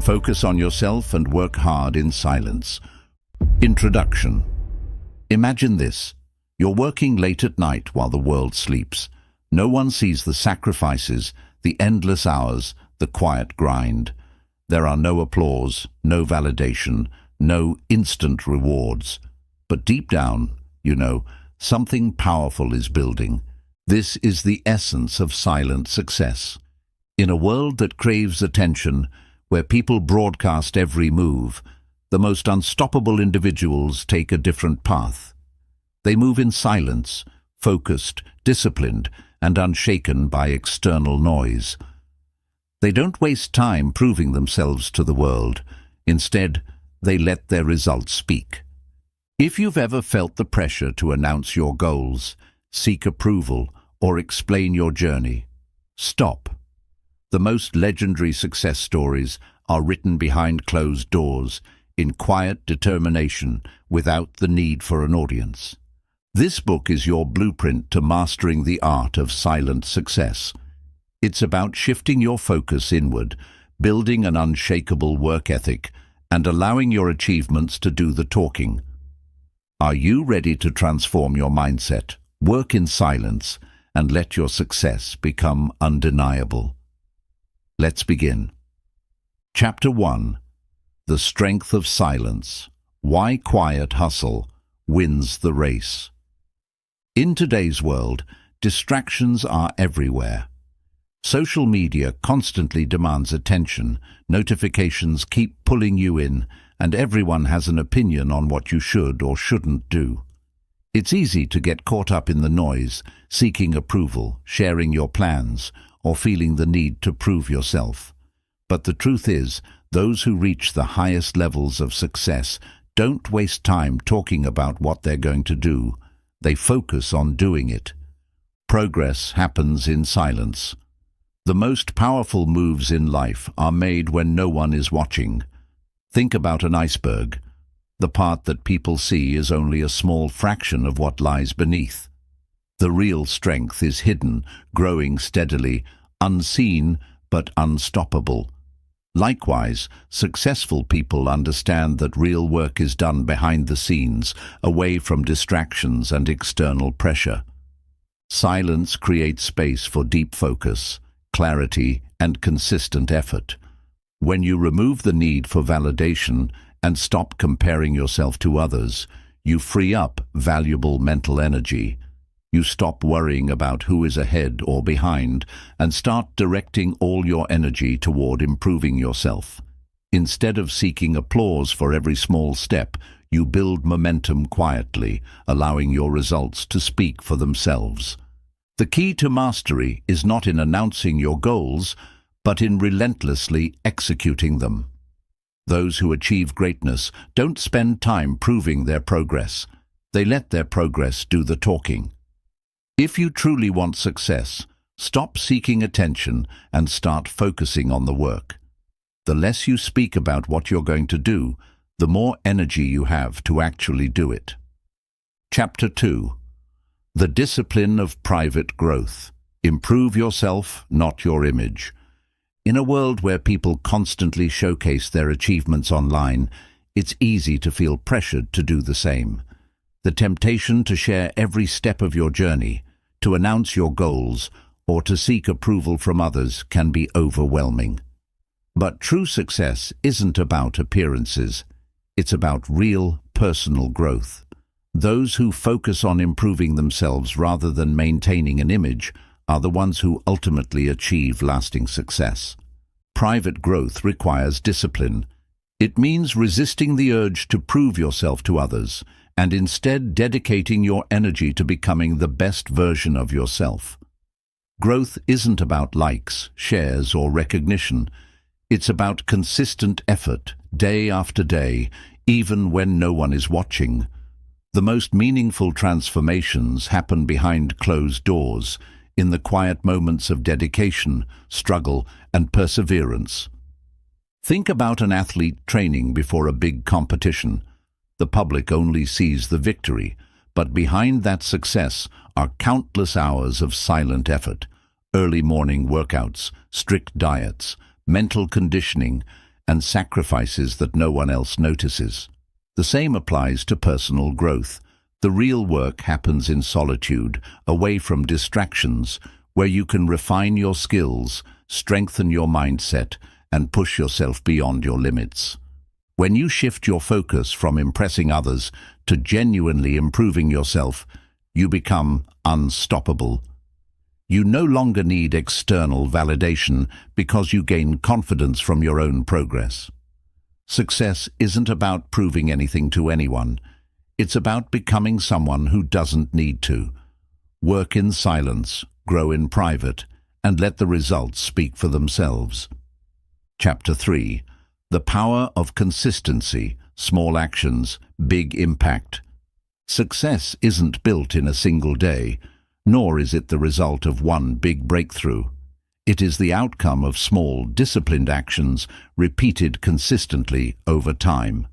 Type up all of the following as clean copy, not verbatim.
Focus on yourself and work hard in silence. Introduction. Imagine this. You're working late at night while the world sleeps. No one sees the sacrifices, the endless hours, the quiet grind. There are no applause, no validation, no instant rewards. But deep down, you know, something powerful is building. This is the essence of silent success. In a world that craves attention, where people broadcast every move, the most unstoppable individuals take a different path. They move in silence, focused, disciplined, and unshaken by external noise. They don't waste time proving themselves to the world. Instead, they let their results speak. If you've ever felt the pressure to announce your goals, seek approval, or explain your journey, stop. The most legendary success stories are written behind closed doors, in quiet determination, without the need for an audience. This book is your blueprint to mastering the art of silent success. It's about shifting your focus inward, building an unshakable work ethic, and allowing your achievements to do the talking. Are you ready to transform your mindset, work in silence, and let your success become undeniable? Let's begin. Chapter 1. The Strength of Silence. Why Quiet Hustle Wins the Race. In today's world, distractions are everywhere. Social media constantly demands attention, notifications keep pulling you in, and everyone has an opinion on what you should or shouldn't do. It's easy to get caught up in the noise, seeking approval, sharing your plans, or feeling the need to prove yourself. But the truth is, those who reach the highest levels of success don't waste time talking about what they're going to do. They focus on doing it. Progress happens in silence. The most powerful moves in life are made when no one is watching. Think about an iceberg. The part that people see is only a small fraction of what lies beneath. The real strength is hidden, growing steadily, unseen but unstoppable. Likewise, successful people understand that real work is done behind the scenes, away from distractions and external pressure. Silence creates space for deep focus, clarity, and consistent effort. When you remove the need for validation and stop comparing yourself to others, you free up valuable mental energy. You stop worrying about who is ahead or behind and start directing all your energy toward improving yourself. Instead of seeking applause for every small step, you build momentum quietly, allowing your results to speak for themselves. The key to mastery is not in announcing your goals, but in relentlessly executing them. Those who achieve greatness don't spend time proving their progress. They let their progress do the talking. If you truly want success, stop seeking attention and start focusing on the work. The less you speak about what you're going to do, the more energy you have to actually do it. Chapter 2. The Discipline of Private Growth. Improve yourself, not your image. In a world where people constantly showcase their achievements online, it's easy to feel pressured to do the same. The temptation to share every step of your journey, to announce your goals, or to seek approval from others can be overwhelming. But true success isn't about appearances. It's about real, personal growth. Those who focus on improving themselves rather than maintaining an image are the ones who ultimately achieve lasting success. Private growth requires discipline. It means resisting the urge to prove yourself to others, and instead dedicating your energy to becoming the best version of yourself. Growth isn't about likes, shares, or recognition. It's about consistent effort, day after day, even when no one is watching. The most meaningful transformations happen behind closed doors, in the quiet moments of dedication, struggle, and perseverance. Think about an athlete training before a big competition. The public only sees the victory, but behind that success are countless hours of silent effort, early morning workouts, strict diets, mental conditioning, and sacrifices that no one else notices. The same applies to personal growth. The real work happens in solitude, away from distractions, where you can refine your skills, strengthen your mindset, and push yourself beyond your limits. When you shift your focus from impressing others to genuinely improving yourself, you become unstoppable. You no longer need external validation because you gain confidence from your own progress. Success isn't about proving anything to anyone. It's about becoming someone who doesn't need to. Work in silence, grow in private, and let the results speak for themselves. Chapter 3. The Power of Consistency, Small Actions, Big Impact. Success isn't built in a single day, nor is it the result of one big breakthrough. It is the outcome of small, disciplined actions repeated consistently over time.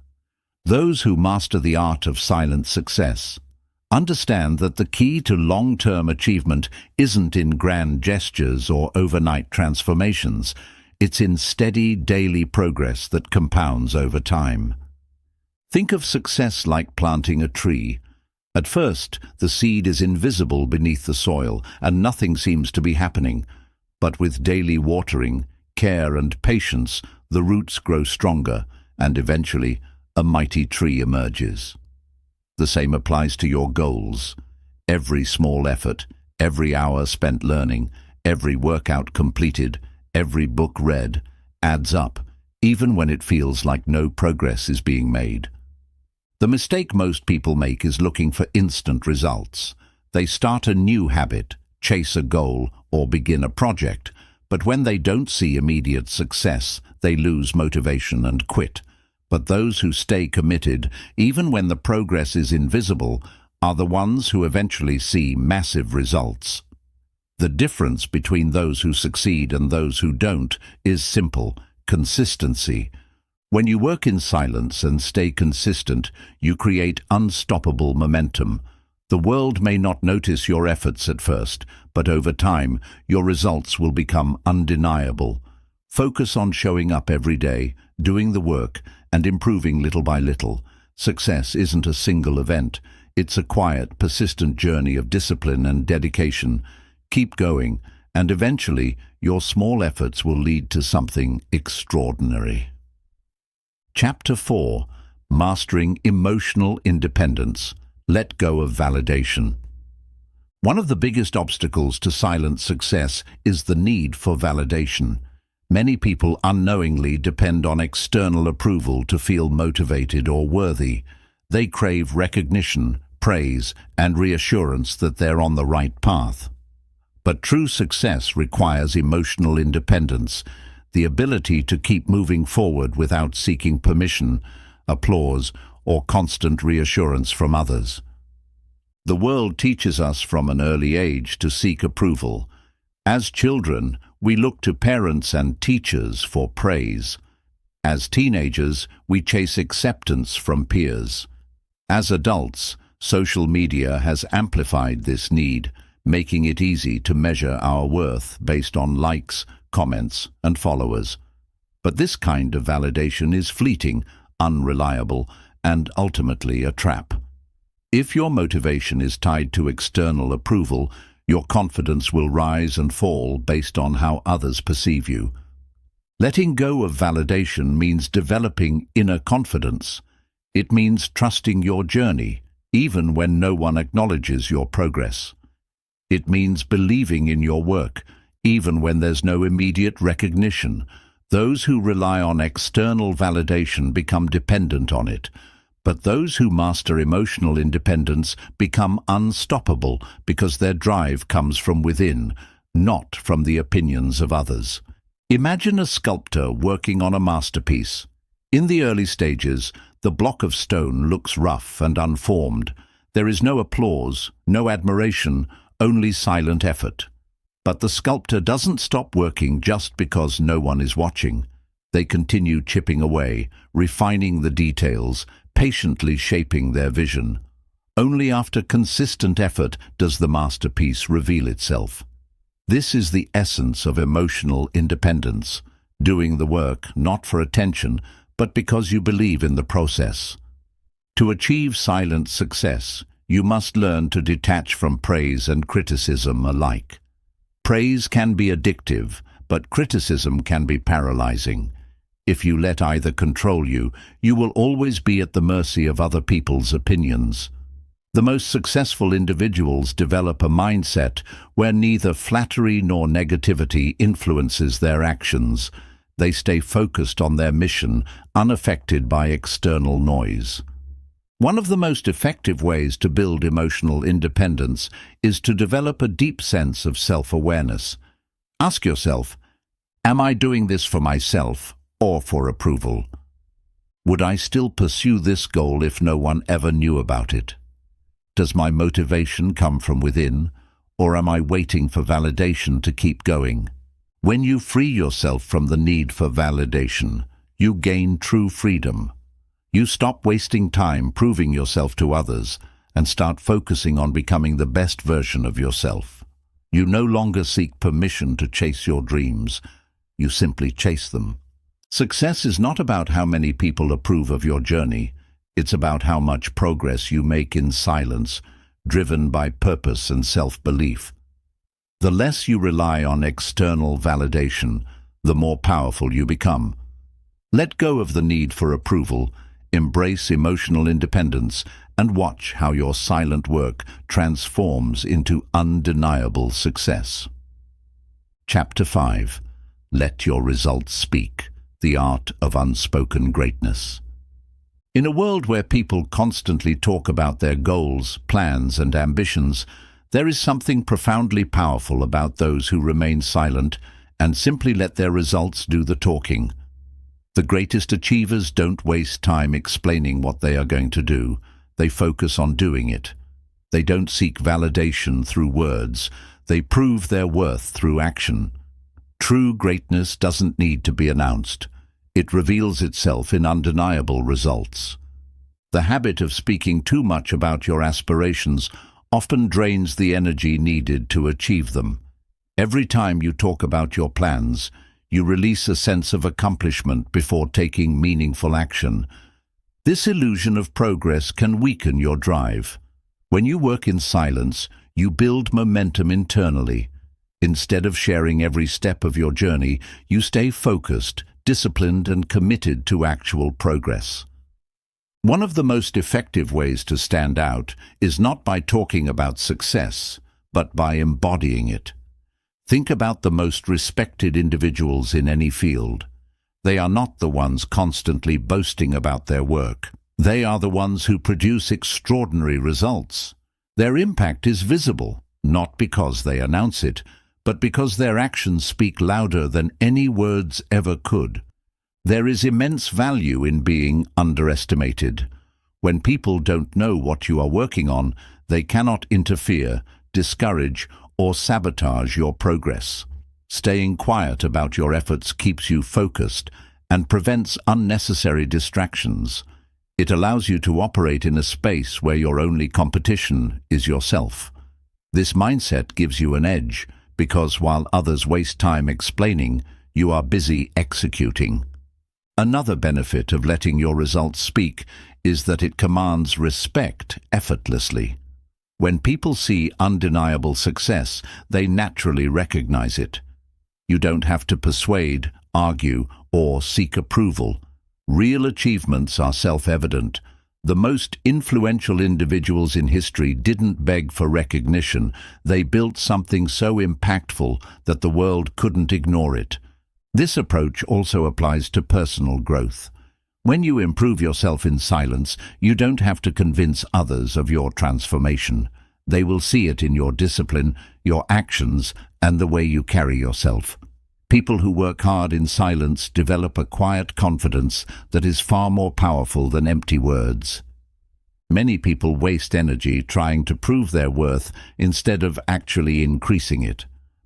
Those who master the art of silent success understand that the key to long-term achievement isn't in grand gestures or overnight transformations. It's in steady, daily progress that compounds over time. Think of success like planting a tree. At first, the seed is invisible beneath the soil, and nothing seems to be happening. But with daily watering, care and patience, the roots grow stronger, and eventually, a mighty tree emerges. The same applies to your goals. Every small effort, every hour spent learning, every workout completed, every book read, adds up, even when it feels like no progress is being made. The mistake most people make is looking for instant results. They start a new habit, chase a goal, or begin a project, but when they don't see immediate success, they lose motivation and quit. But those who stay committed, even when the progress is invisible, are the ones who eventually see massive results. The difference between those who succeed and those who don't is simple: consistency. When you work in silence and stay consistent, you create unstoppable momentum. The world may not notice your efforts at first, but over time, your results will become undeniable. Focus on showing up every day, doing the work, and improving little by little. Success isn't a single event. It's a quiet, persistent journey of discipline and dedication. Keep going, and eventually, your small efforts will lead to something extraordinary. Chapter 4. Mastering Emotional Independence. Let go of validation. One of the biggest obstacles to silent success is the need for validation. Many people unknowingly depend on external approval to feel motivated or worthy. They crave recognition, praise, and reassurance that they're on the right path. But true success requires emotional independence, the ability to keep moving forward without seeking permission, applause, or constant reassurance from others. The world teaches us from an early age to seek approval. As children, we look to parents and teachers for praise. As teenagers, we chase acceptance from peers. As adults, social media has amplified this need, making it easy to measure our worth based on likes, comments, and followers. But this kind of validation is fleeting, unreliable, and ultimately a trap. If your motivation is tied to external approval, your confidence will rise and fall based on how others perceive you. Letting go of validation means developing inner confidence. It means trusting your journey, even when no one acknowledges your progress. It means believing in your work, even when there's no immediate recognition. Those who rely on external validation become dependent on it. But those who master emotional independence become unstoppable because their drive comes from within, not from the opinions of others. Imagine a sculptor working on a masterpiece. In the early stages, the block of stone looks rough and unformed. There is no applause, no admiration, only silent effort. But the sculptor doesn't stop working just because no one is watching. They continue chipping away, refining the details, patiently shaping their vision. Only after consistent effort does the masterpiece reveal itself. This is the essence of emotional independence, doing the work not for attention, but because you believe in the process. To achieve silent success, you must learn to detach from praise and criticism alike. Praise can be addictive, but criticism can be paralyzing. If you let either control you, you will always be at the mercy of other people's opinions. The most successful individuals develop a mindset where neither flattery nor negativity influences their actions. They stay focused on their mission, unaffected by external noise. One of the most effective ways to build emotional independence is to develop a deep sense of self-awareness. Ask yourself, am I doing this for myself or for approval? Would I still pursue this goal if no one ever knew about it? Does my motivation come from within, or am I waiting for validation to keep going? When you free yourself from the need for validation, you gain true freedom. You stop wasting time proving yourself to others and start focusing on becoming the best version of yourself. You no longer seek permission to chase your dreams. You simply chase them. Success is not about how many people approve of your journey. It's about how much progress you make in silence, driven by purpose and self-belief. The less you rely on external validation, the more powerful you become. Let go of the need for approval, embrace emotional independence, and watch how your silent work transforms into undeniable success. Chapter 5. Let your results speak. The art of unspoken greatness. In a world where people constantly talk about their goals, plans, and ambitions, there is something profoundly powerful about those who remain silent and simply let their results do the talking. The greatest achievers don't waste time explaining what they are going to do. They focus on doing it. They don't seek validation through words. They prove their worth through action. True greatness doesn't need to be announced. It reveals itself in undeniable results. The habit of speaking too much about your aspirations often drains the energy needed to achieve them. Every time you talk about your plans, you release a sense of accomplishment before taking meaningful action. This illusion of progress can weaken your drive. When you work in silence, you build momentum internally. Instead of sharing every step of your journey, you stay focused, disciplined, and committed to actual progress. One of the most effective ways to stand out is not by talking about success, but by embodying it. Think about the most respected individuals in any field. They are not the ones constantly boasting about their work. They are the ones who produce extraordinary results. Their impact is visible, not because they announce it, but because their actions speak louder than any words ever could. There is immense value in being underestimated. When people don't know what you are working on, they cannot interfere, discourage, or sabotage your progress. Staying quiet about your efforts keeps you focused and prevents unnecessary distractions. It allows you to operate in a space where your only competition is yourself. This mindset gives you an edge, because while others waste time explaining, you are busy executing. Another benefit of letting your results speak is that it commands respect effortlessly. When people see undeniable success, they naturally recognize it. You don't have to persuade, argue, or seek approval. Real achievements are self-evident. The most influential individuals in history didn't beg for recognition. They built something so impactful that the world couldn't ignore it. This approach also applies to personal growth. When you improve yourself in silence, you don't have to convince others of your transformation. They will see it in your discipline, your actions, and the way you carry yourself. People who work hard in silence develop a quiet confidence that is far more powerful than empty words. Many people waste energy trying to prove their worth instead of actually increasing it.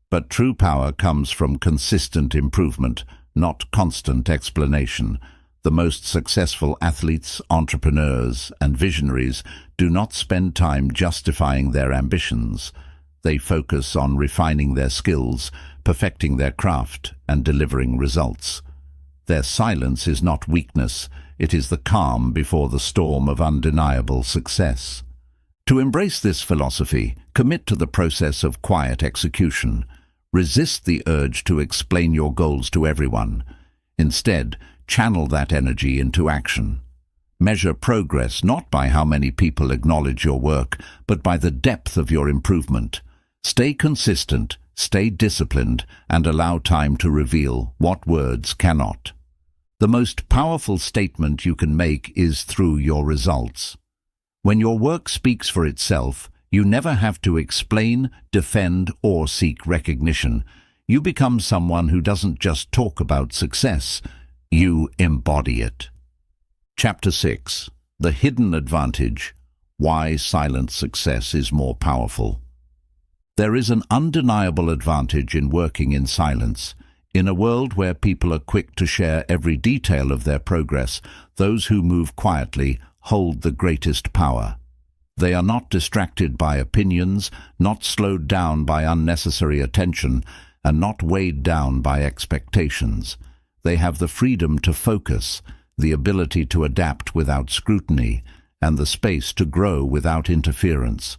But true power comes from consistent improvement, not constant explanation. The most successful athletes, entrepreneurs, and visionaries do not spend time justifying their ambitions. They focus on refining their skills, perfecting their craft, and delivering results. Their silence is not weakness, it is the calm before the storm of undeniable success. To embrace this philosophy, commit to the process of quiet execution. Resist the urge to explain your goals to everyone. Instead, channel that energy into action. Measure progress not by how many people acknowledge your work, but by the depth of your improvement. Stay consistent, stay disciplined, and allow time to reveal what words cannot. The most powerful statement you can make is through your results. When your work speaks for itself, you never have to explain, defend, or seek recognition. You become someone who doesn't just talk about success, you embody it. Chapter 6. The Hidden Advantage. Why Silent Success is More Powerful. There is an undeniable advantage in working in silence. In a world where people are quick to share every detail of their progress, those who move quietly hold the greatest power. They are not distracted by opinions, not slowed down by unnecessary attention, and not weighed down by expectations. They have the freedom to focus, the ability to adapt without scrutiny, and the space to grow without interference.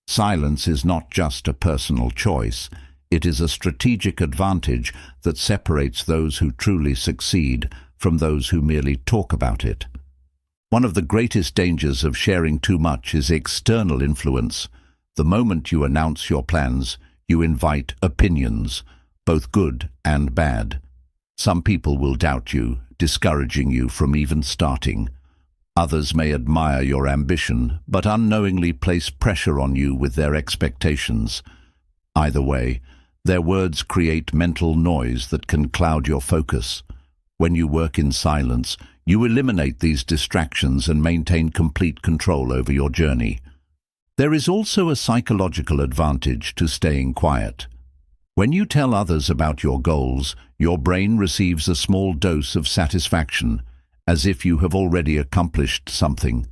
Silence is not just a personal choice. It is a strategic advantage that separates those who truly succeed from those who merely talk about it. One of the greatest dangers of sharing too much is external influence. The moment you announce your plans, you invite opinions, both good and bad. Some people will doubt you, discouraging you from even starting. Others may admire your ambition, but unknowingly place pressure on you with their expectations. Either way, their words create mental noise that can cloud your focus. When you work in silence, you eliminate these distractions and maintain complete control over your journey. There is also a psychological advantage to staying quiet. When you tell others about your goals, your brain receives a small dose of satisfaction, as if you have already accomplished something.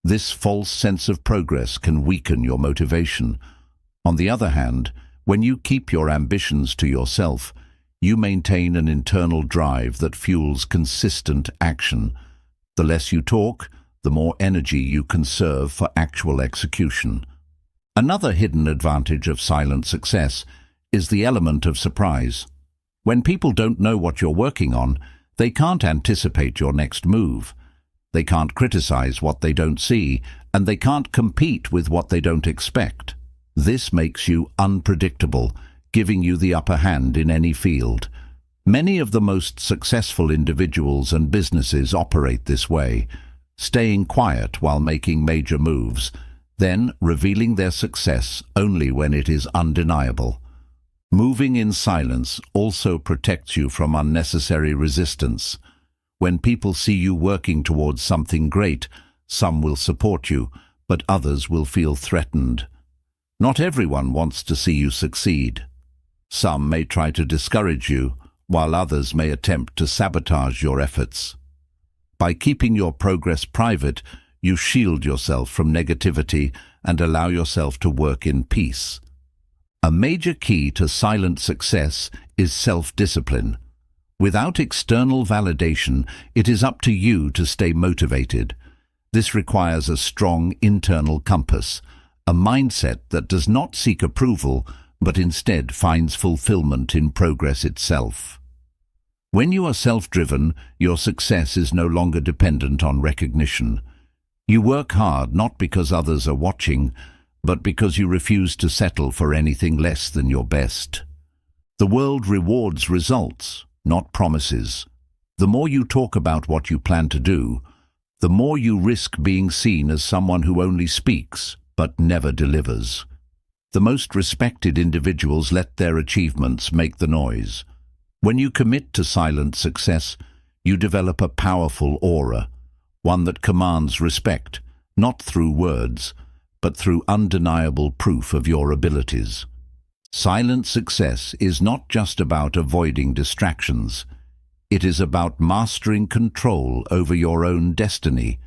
This false sense of progress can weaken your motivation. On the other hand, when you keep your ambitions to yourself, you maintain an internal drive that fuels consistent action. The less you talk, the more energy you conserve for actual execution. Another hidden advantage of silent success is the element of surprise. When people don't know what you're working on, they can't anticipate your next move. They can't criticize what they don't see, and they can't compete with what they don't expect. This makes you unpredictable, giving you the upper hand in any field. Many of the most successful individuals and businesses operate this way, staying quiet while making major moves, then revealing their success only when it is undeniable. Moving in silence also protects you from unnecessary resistance. When people see you working towards something great, some will support you, but others will feel threatened. Not everyone wants to see you succeed. Some may try to discourage you, while others may attempt to sabotage your efforts. By keeping your progress private, you shield yourself from negativity and allow yourself to work in peace. A major key to silent success is self-discipline. Without external validation, it is up to you to stay motivated. This requires a strong internal compass, a mindset that does not seek approval, but instead finds fulfillment in progress itself. When you are self-driven, your success is no longer dependent on recognition. You work hard not because others are watching, but because you refuse to settle for anything less than your best. The world rewards results, not promises. The more you talk about what you plan to do, the more you risk being seen as someone who only speaks but never delivers. The most respected individuals let their achievements make the noise. When you commit to silent success, you develop a powerful aura, one that commands respect, not through words, but through undeniable proof of your abilities. Silent success is not just about avoiding distractions. It is about mastering control over your own destiny.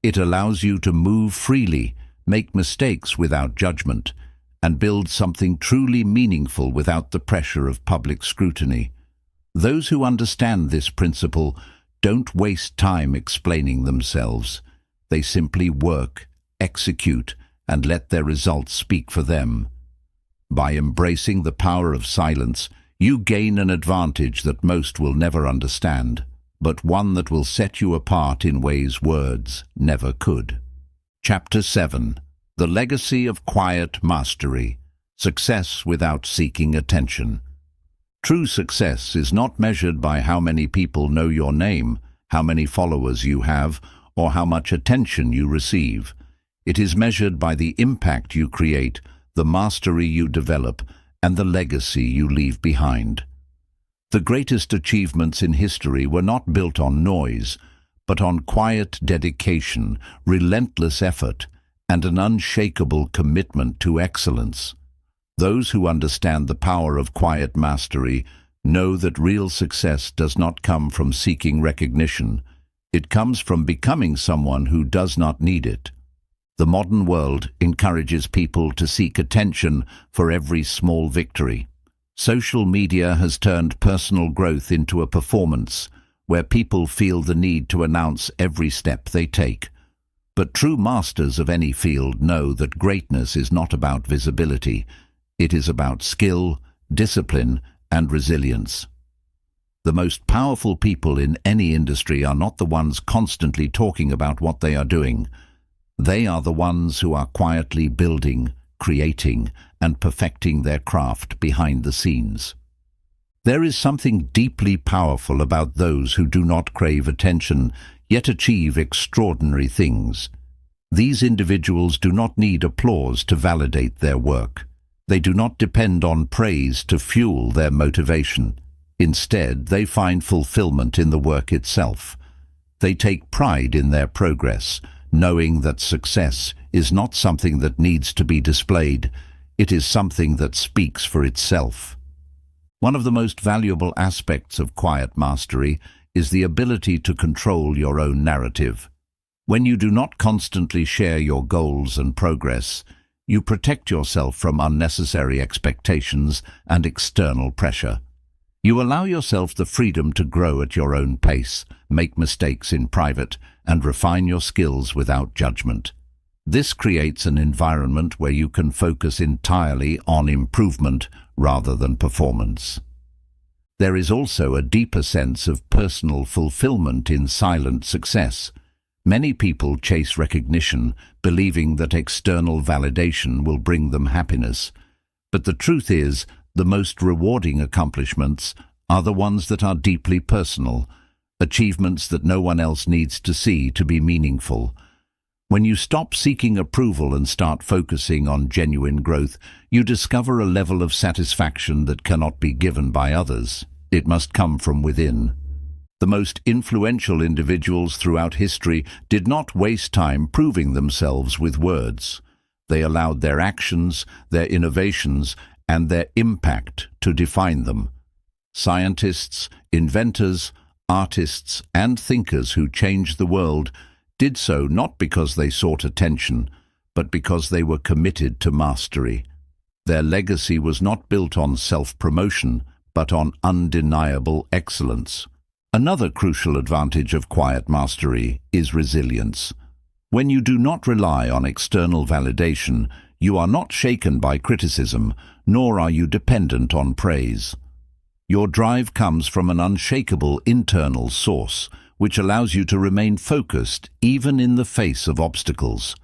It allows you to move freely, make mistakes without judgment, and build something truly meaningful without the pressure of public scrutiny. Those who understand this principle don't waste time explaining themselves. They simply work, execute, and let their results speak for them. By embracing the power of silence, you gain an advantage that most will never understand, but one that will set you apart in ways words never could. Chapter 7. The Legacy of Quiet Mastery. Success without seeking attention. True success is not measured by how many people know your name, how many followers you have, or how much attention you receive. It is measured by the impact you create, the mastery you develop, and the legacy you leave behind. The greatest achievements in history were not built on noise, but on quiet dedication, relentless effort, and an unshakable commitment to excellence. Those who understand the power of quiet mastery know that real success does not come from seeking recognition. It comes from becoming someone who does not need it. The modern world encourages people to seek attention for every small victory. Social media has turned personal growth into a performance, where people feel the need to announce every step they take. But true masters of any field know that greatness is not about visibility. It is about skill, discipline, and resilience. The most powerful people in any industry are not the ones constantly talking about what they are doing. They are the ones who are quietly building, creating, and perfecting their craft behind the scenes. There is something deeply powerful about those who do not crave attention, yet achieve extraordinary things. These individuals do not need applause to validate their work. They do not depend on praise to fuel their motivation. Instead, they find fulfillment in the work itself. They take pride in their progress, knowing that success is not something that needs to be displayed. It is something that speaks for itself. One of the most valuable aspects of quiet mastery is the ability to control your own narrative. When you do not constantly share your goals and progress, you protect yourself from unnecessary expectations and external pressure. You allow yourself the freedom to grow at your own pace, make mistakes in private, and refine your skills without judgment. This creates an environment where you can focus entirely on improvement rather than performance. There is also a deeper sense of personal fulfillment in silent success. Many people chase recognition, believing that external validation will bring them happiness. But the truth is, the most rewarding accomplishments are the ones that are deeply personal, achievements that no one else needs to see to be meaningful. When you stop seeking approval and start focusing on genuine growth, you discover a level of satisfaction that cannot be given by others. It must come from within. The most influential individuals throughout history did not waste time proving themselves with words. They allowed their actions, their innovations, and their impact to define them. Scientists, inventors, artists, and thinkers who changed the world did so not because they sought attention, but because they were committed to mastery. Their legacy was not built on self-promotion, but on undeniable excellence. Another crucial advantage of quiet mastery is resilience. When you do not rely on external validation, you are not shaken by criticism, nor are you dependent on praise. Your drive comes from an unshakable internal source, which allows you to remain focused even in the face of obstacles.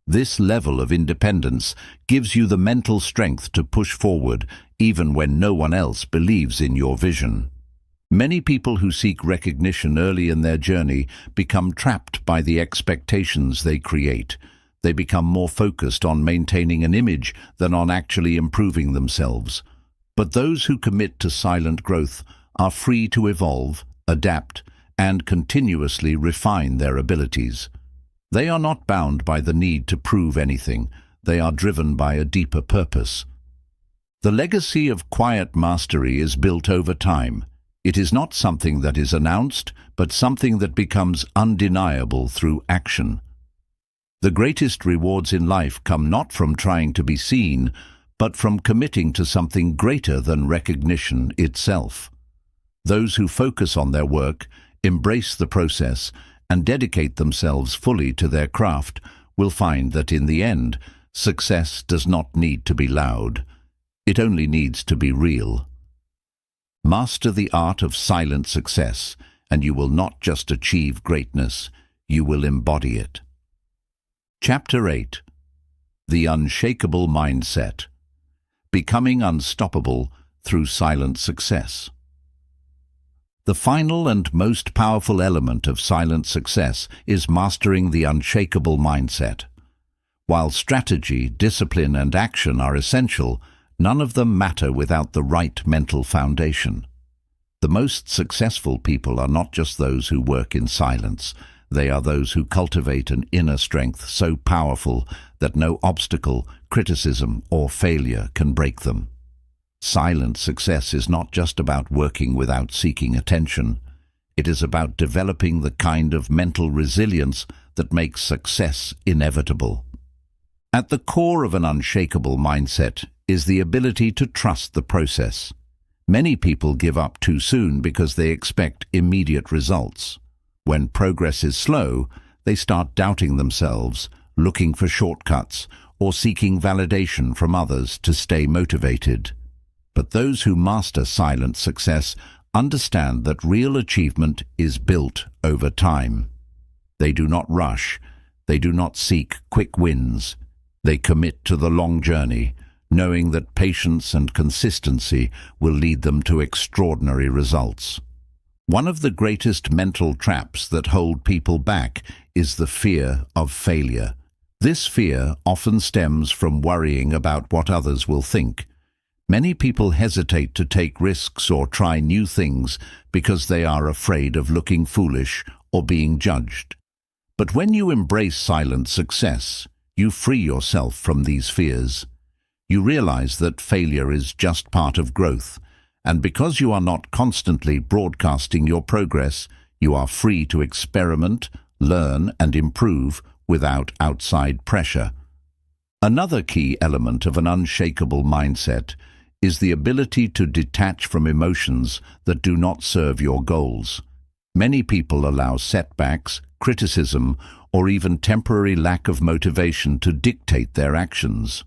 This level of independence gives you the mental strength to push forward even when no one else believes in your vision. Many people who seek recognition early in their journey become trapped by the expectations they create. They become more focused on maintaining an image than on actually improving themselves. But those who commit to silent growth are free to evolve, adapt, and continuously refine their abilities. They are not bound by the need to prove anything. They are driven by a deeper purpose. The legacy of quiet mastery is built over time. It is not something that is announced, but something that becomes undeniable through action. The greatest rewards in life come not from trying to be seen, but from committing to something greater than recognition itself. Those who focus on their work, embrace the process, and dedicate themselves fully to their craft will find that in the end, success does not need to be loud. It only needs to be real. Master the art of silent success, and you will not just achieve greatness, you will embody it. Chapter 8. The Unshakable Mindset. Becoming unstoppable through silent success. The final and most powerful element of silent success is mastering the unshakable mindset. While strategy, discipline, and action are essential, none of them matter without the right mental foundation. The most successful people are not just those who work in silence. They are those who cultivate an inner strength so powerful that no obstacle, criticism, or failure can break them. Silent success is not just about working without seeking attention. It is about developing the kind of mental resilience that makes success inevitable. At the core of an unshakable mindset is the ability to trust the process. Many people give up too soon because they expect immediate results. When progress is slow, they start doubting themselves, looking for shortcuts, or seeking validation from others to stay motivated. But those who master silent success understand that real achievement is built over time. They do not rush. They do not seek quick wins. They commit to the long journey, knowing that patience and consistency will lead them to extraordinary results. One of the greatest mental traps that hold people back is the fear of failure. This fear often stems from worrying about what others will think. Many people hesitate to take risks or try new things because they are afraid of looking foolish or being judged. But when you embrace silent success, you free yourself from these fears. You realize that failure is just part of growth, and because you are not constantly broadcasting your progress, you are free to experiment, learn, and improve without outside pressure. Another key element of an unshakable mindset is the ability to detach from emotions that do not serve your goals. Many people allow setbacks, criticism, or even temporary lack of motivation to dictate their actions.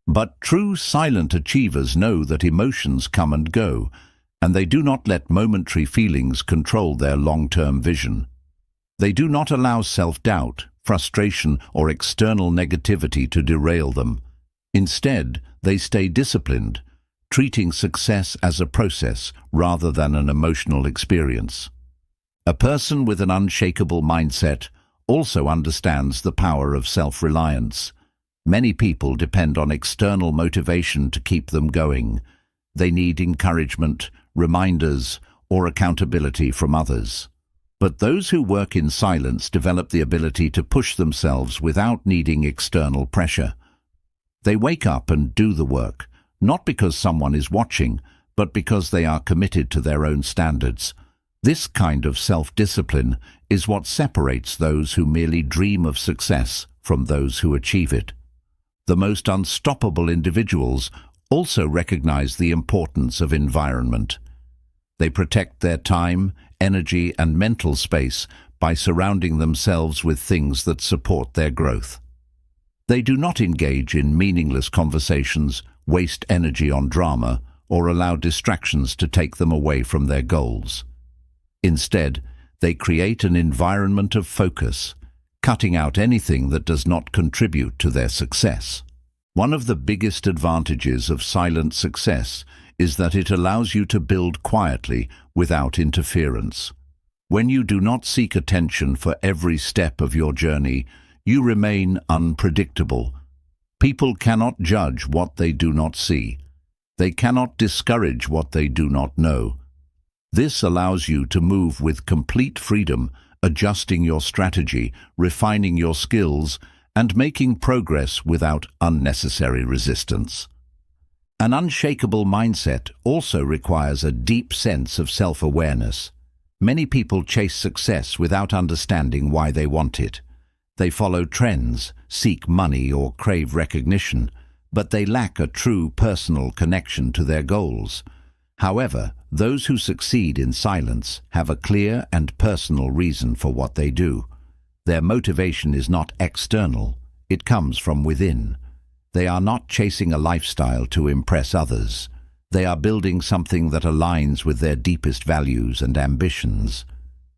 But true silent achievers know that emotions come and go, and they do not let momentary feelings control their long-term vision. They do not allow self-doubt, frustration, or external negativity to derail them. Instead, they stay disciplined, treating success as a process rather than an emotional experience. A person with an unshakable mindset also understands the power of self-reliance. Many people depend on external motivation to keep them going. They need encouragement, reminders, or accountability from others. But those who work in silence develop the ability to push themselves without needing external pressure. They wake up and do the work, not because someone is watching, but because they are committed to their own standards. This kind of self-discipline is what separates those who merely dream of success from those who achieve it. The most unstoppable individuals also recognize the importance of environment. They protect their time, energy, and mental space by surrounding themselves with things that support their growth. They do not engage in meaningless conversations, waste energy on drama, or allow distractions to take them away from their goals. Instead, they create an environment of focus, cutting out anything that does not contribute to their success. One of the biggest advantages of silent success is that it allows you to build quietly without interference. When you do not seek attention for every step of your journey, you remain unpredictable. People cannot judge what they do not see. They cannot discourage what they do not know. This allows you to move with complete freedom, adjusting your strategy, refining your skills, and making progress without unnecessary resistance. An unshakable mindset also requires a deep sense of self-awareness. Many people chase success without understanding why they want it. They follow trends, seek money, or crave recognition, but they lack a true personal connection to their goals. However, those who succeed in silence have a clear and personal reason for what they do. Their motivation is not external, it comes from within. They are not chasing a lifestyle to impress others. They are building something that aligns with their deepest values and ambitions.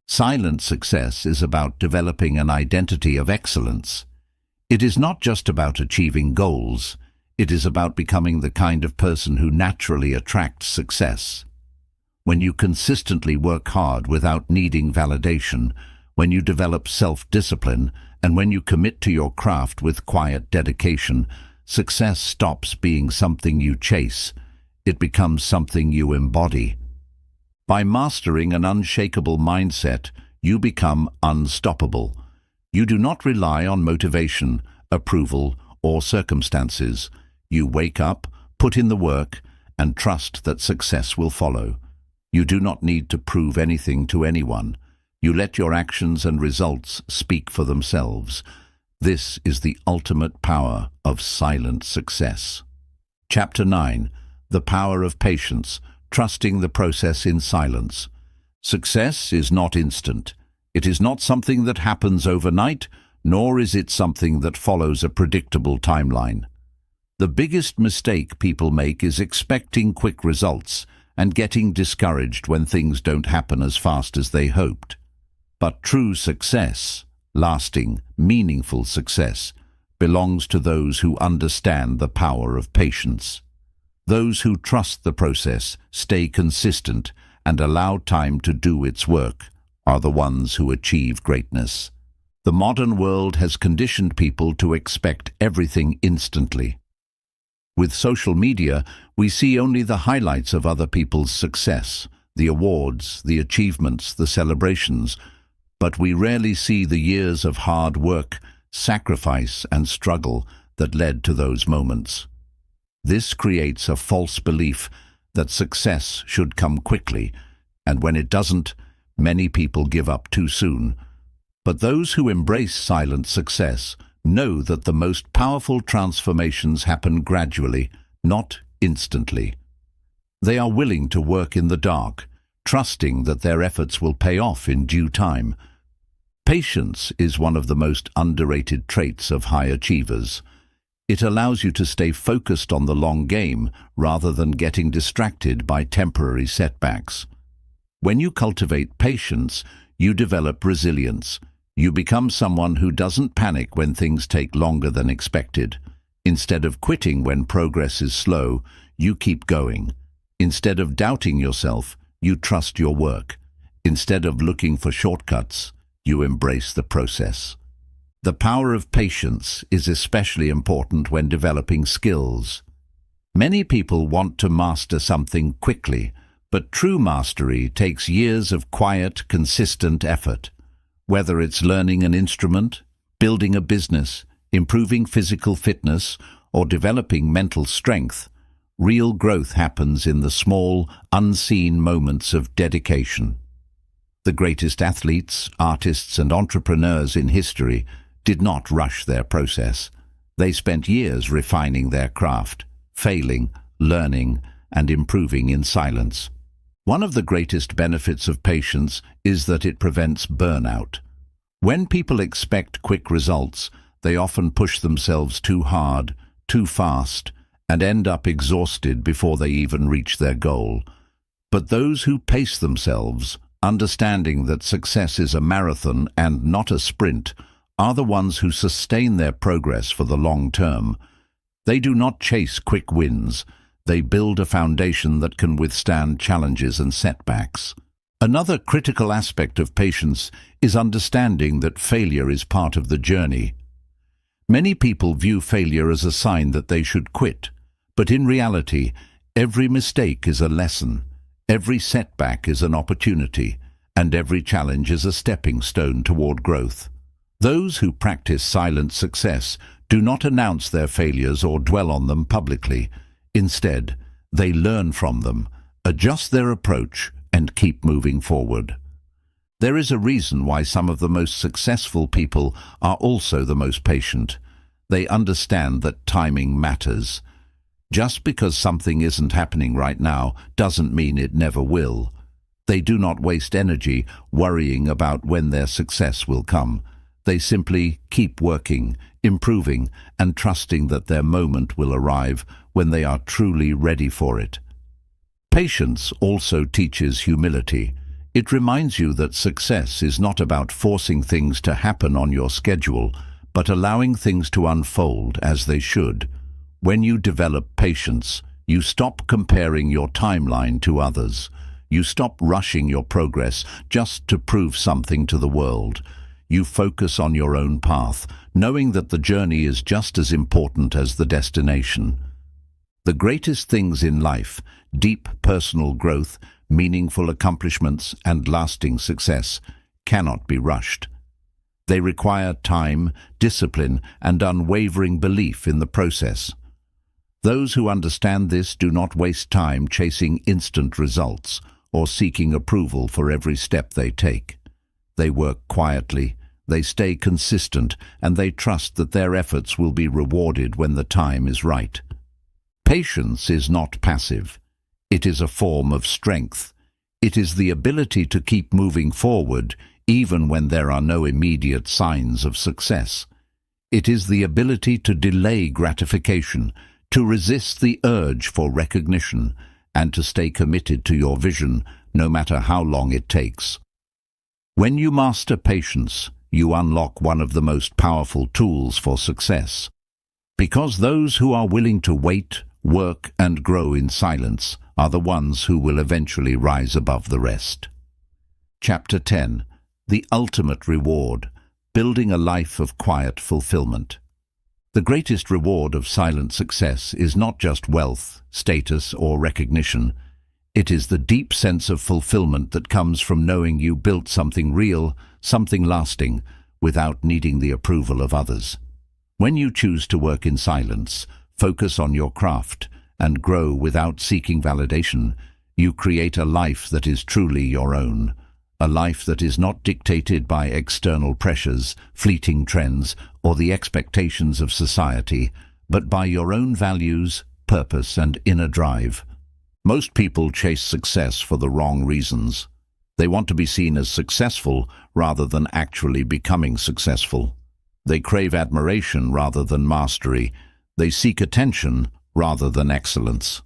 Silent success is about developing an identity of excellence. It is not just about achieving goals. It is about becoming the kind of person who naturally attracts success. When you consistently work hard without needing validation, when you develop self-discipline, and when you commit to your craft with quiet dedication, success stops being something you chase. It becomes something you embody. By mastering an unshakable mindset, you become unstoppable. You do not rely on motivation, approval, or circumstances. You wake up, put in the work, and trust that success will follow. You do not need to prove anything to anyone. You let your actions and results speak for themselves. This is the ultimate power of silent success. Chapter 9. The Power of Patience, Trusting the Process in Silence. Success is not instant. It is not something that happens overnight, nor is it something that follows a predictable timeline. The biggest mistake people make is expecting quick results and getting discouraged when things don't happen as fast as they hoped. But true success, lasting, meaningful success, belongs to those who understand the power of patience. Those who trust the process, stay consistent, and allow time to do its work are the ones who achieve greatness. The modern world has conditioned people to expect everything instantly. With social media, we see only the highlights of other people's success, the awards, the achievements, the celebrations, but we rarely see the years of hard work, sacrifice, and struggle that led to those moments. This creates a false belief that success should come quickly, and when it doesn't, many people give up too soon. But those who embrace silent success know that the most powerful transformations happen gradually, not instantly. They are willing to work in the dark, trusting that their efforts will pay off in due time. Patience is one of the most underrated traits of high achievers. It allows you to stay focused on the long game rather than getting distracted by temporary setbacks. When you cultivate patience, you develop resilience. You become someone who doesn't panic when things take longer than expected. Instead of quitting when progress is slow, you keep going. Instead of doubting yourself, you trust your work. Instead of looking for shortcuts, you embrace the process. The power of patience is especially important when developing skills. Many people want to master something quickly, but true mastery takes years of quiet, consistent effort. Whether it's learning an instrument, building a business, improving physical fitness, or developing mental strength, real growth happens in the small, unseen moments of dedication. The greatest athletes, artists, and entrepreneurs in history did not rush their process. They spent years refining their craft, failing, learning, and improving in silence. One of the greatest benefits of patience is that it prevents burnout. When people expect quick results, they often push themselves too hard, too fast, and end up exhausted before they even reach their goal. But those who pace themselves, understanding that success is a marathon and not a sprint, are the ones who sustain their progress for the long term. They do not chase quick wins. They build a foundation that can withstand challenges and setbacks. Another critical aspect of patience is understanding that failure is part of the journey. Many people view failure as a sign that they should quit, but in reality, every mistake is a lesson, every setback is an opportunity, and every challenge is a stepping stone toward growth. Those who practice silent success do not announce their failures or dwell on them publicly. Instead, they learn from them, adjust their approach, and keep moving forward. There is a reason why some of the most successful people are also the most patient. They understand that timing matters. Just because something isn't happening right now doesn't mean it never will. They do not waste energy worrying about when their success will come. They simply keep working, improving, and trusting that their moment will arrive when they are truly ready for it. Patience also teaches humility. It reminds you that success is not about forcing things to happen on your schedule, but allowing things to unfold as they should. When you develop patience, you stop comparing your timeline to others. You stop rushing your progress just to prove something to the world. You focus on your own path, knowing that the journey is just as important as the destination. The greatest things in life, deep personal growth, meaningful accomplishments, and lasting success, cannot be rushed. They require time, discipline, and unwavering belief in the process. Those who understand this do not waste time chasing instant results or seeking approval for every step they take. They work quietly, they stay consistent, and they trust that their efforts will be rewarded when the time is right. Patience is not passive. It is a form of strength. It is the ability to keep moving forward even when there are no immediate signs of success. It is the ability to delay gratification, to resist the urge for recognition, and to stay committed to your vision no matter how long it takes. When you master patience, you unlock one of the most powerful tools for success. Because those who are willing to wait, work, and grow in silence are the ones who will eventually rise above the rest. Chapter 10. The Ultimate Reward: Building a Life of Quiet Fulfillment. The greatest reward of silent success is not just wealth, status, or recognition. It is the deep sense of fulfillment that comes from knowing you built something real, something lasting, without needing the approval of others. When you choose to work in silence, focus on your craft, and grow without seeking validation, you create a life that is truly your own. A life that is not dictated by external pressures, fleeting trends, or the expectations of society, but by your own values, purpose, and inner drive. Most people chase success for the wrong reasons. They want to be seen as successful rather than actually becoming successful. They crave admiration rather than mastery. They seek attention rather than excellence.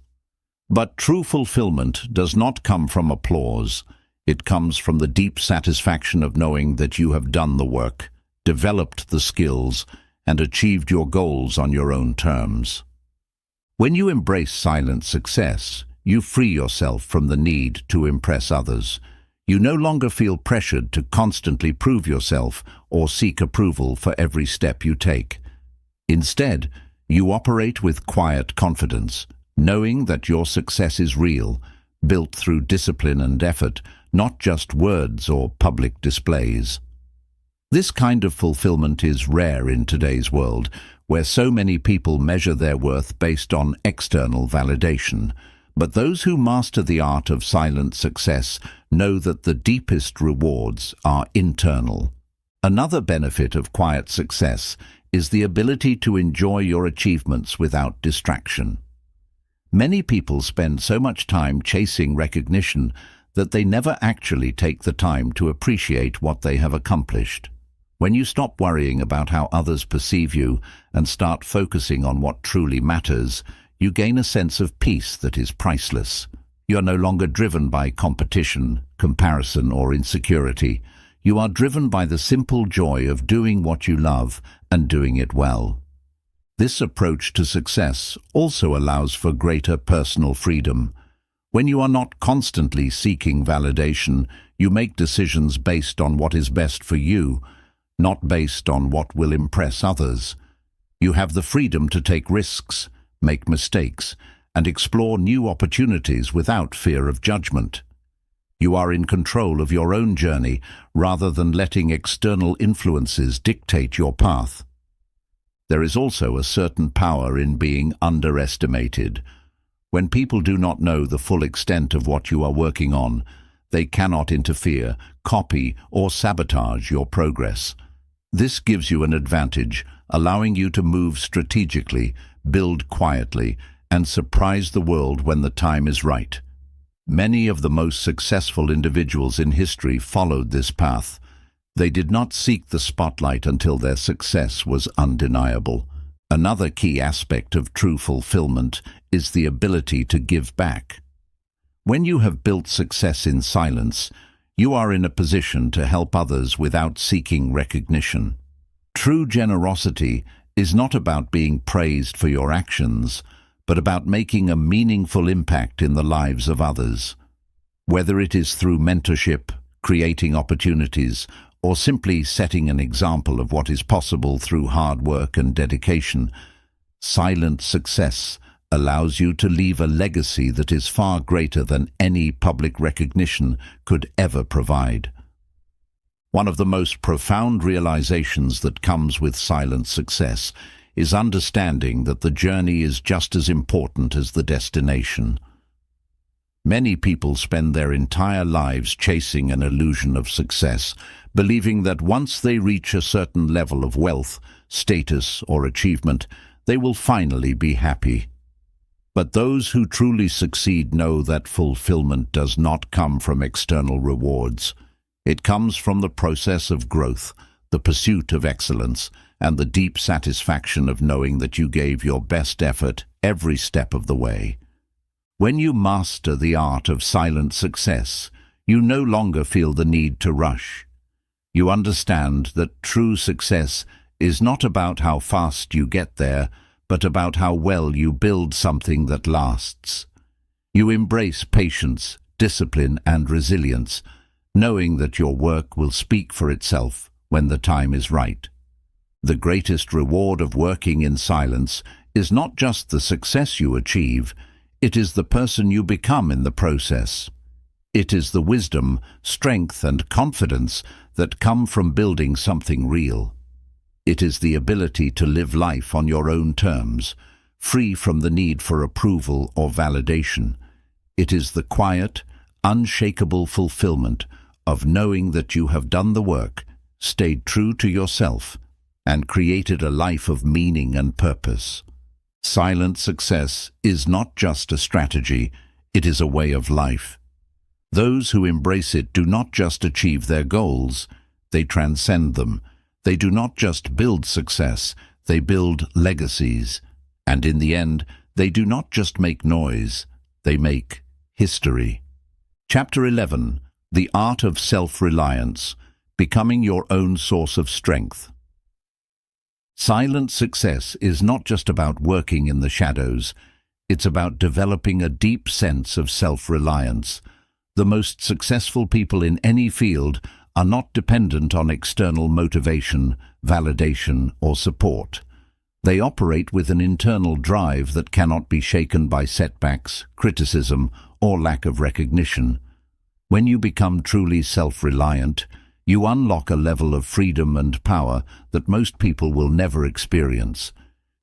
But true fulfillment does not come from applause. It comes from the deep satisfaction of knowing that you have done the work, developed the skills, and achieved your goals on your own terms. When you embrace silent success, you free yourself from the need to impress others. You no longer feel pressured to constantly prove yourself or seek approval for every step you take. Instead, you operate with quiet confidence, knowing that your success is real, built through discipline and effort, not just words or public displays. This kind of fulfillment is rare in today's world, where so many people measure their worth based on external validation. But those who master the art of silent success know that the deepest rewards are internal. Another benefit of quiet success is the ability to enjoy your achievements without distraction. Many people spend so much time chasing recognition that they never actually take the time to appreciate what they have accomplished. When you stop worrying about how others perceive you and start focusing on what truly matters, you gain a sense of peace that is priceless. You are no longer driven by competition, comparison, or insecurity. You are driven by the simple joy of doing what you love and doing it well. This approach to success also allows for greater personal freedom. When you are not constantly seeking validation, you make decisions based on what is best for you, not based on what will impress others. You have the freedom to take risks, make mistakes, and explore new opportunities without fear of judgment. You are in control of your own journey rather than letting external influences dictate your path. There is also a certain power in being underestimated. When people do not know the full extent of what you are working on, they cannot interfere, copy, or sabotage your progress. This gives you an advantage, allowing you to move strategically, build quietly, and surprise the world when the time is right. Many of the most successful individuals in history followed this path. They did not seek the spotlight until their success was undeniable. Another key aspect of true fulfillment is the ability to give back. When you have built success in silence, you are in a position to help others without seeking recognition. True generosity is not about being praised for your actions, but about making a meaningful impact in the lives of others. Whether it is through mentorship, creating opportunities, or simply setting an example of what is possible through hard work and dedication, silent success allows you to leave a legacy that is far greater than any public recognition could ever provide. One of the most profound realizations that comes with silent success is understanding that the journey is just as important as the destination. Many people spend their entire lives chasing an illusion of success, believing that once they reach a certain level of wealth, status, or achievement, they will finally be happy. But those who truly succeed know that fulfillment does not come from external rewards. It comes from the process of growth, the pursuit of excellence, and the deep satisfaction of knowing that you gave your best effort every step of the way. When you master the art of silent success, you no longer feel the need to rush. You understand that true success is not about how fast you get there, but about how well you build something that lasts. You embrace patience, discipline, and resilience, knowing that your work will speak for itself when the time is right. The greatest reward of working in silence is not just the success you achieve, it is the person you become in the process. It is the wisdom, strength, and confidence that come from building something real. It is the ability to live life on your own terms, free from the need for approval or validation. It is the quiet, unshakable fulfillment of knowing that you have done the work, stayed true to yourself, and created a life of meaning and purpose. Silent success is not just a strategy, it is a way of life. Those who embrace it do not just achieve their goals, they transcend them. They do not just build success, they build legacies. And in the end, they do not just make noise, they make history. Chapter 11. The Art of Self-Reliance, Becoming Your Own Source of Strength. Silent success is not just about working in the shadows, it's about developing a deep sense of self-reliance. The most successful people in any field are not dependent on external motivation, validation, or support. They operate with an internal drive that cannot be shaken by setbacks, criticism, or lack of recognition. When you become truly self-reliant, you unlock a level of freedom and power that most people will never experience.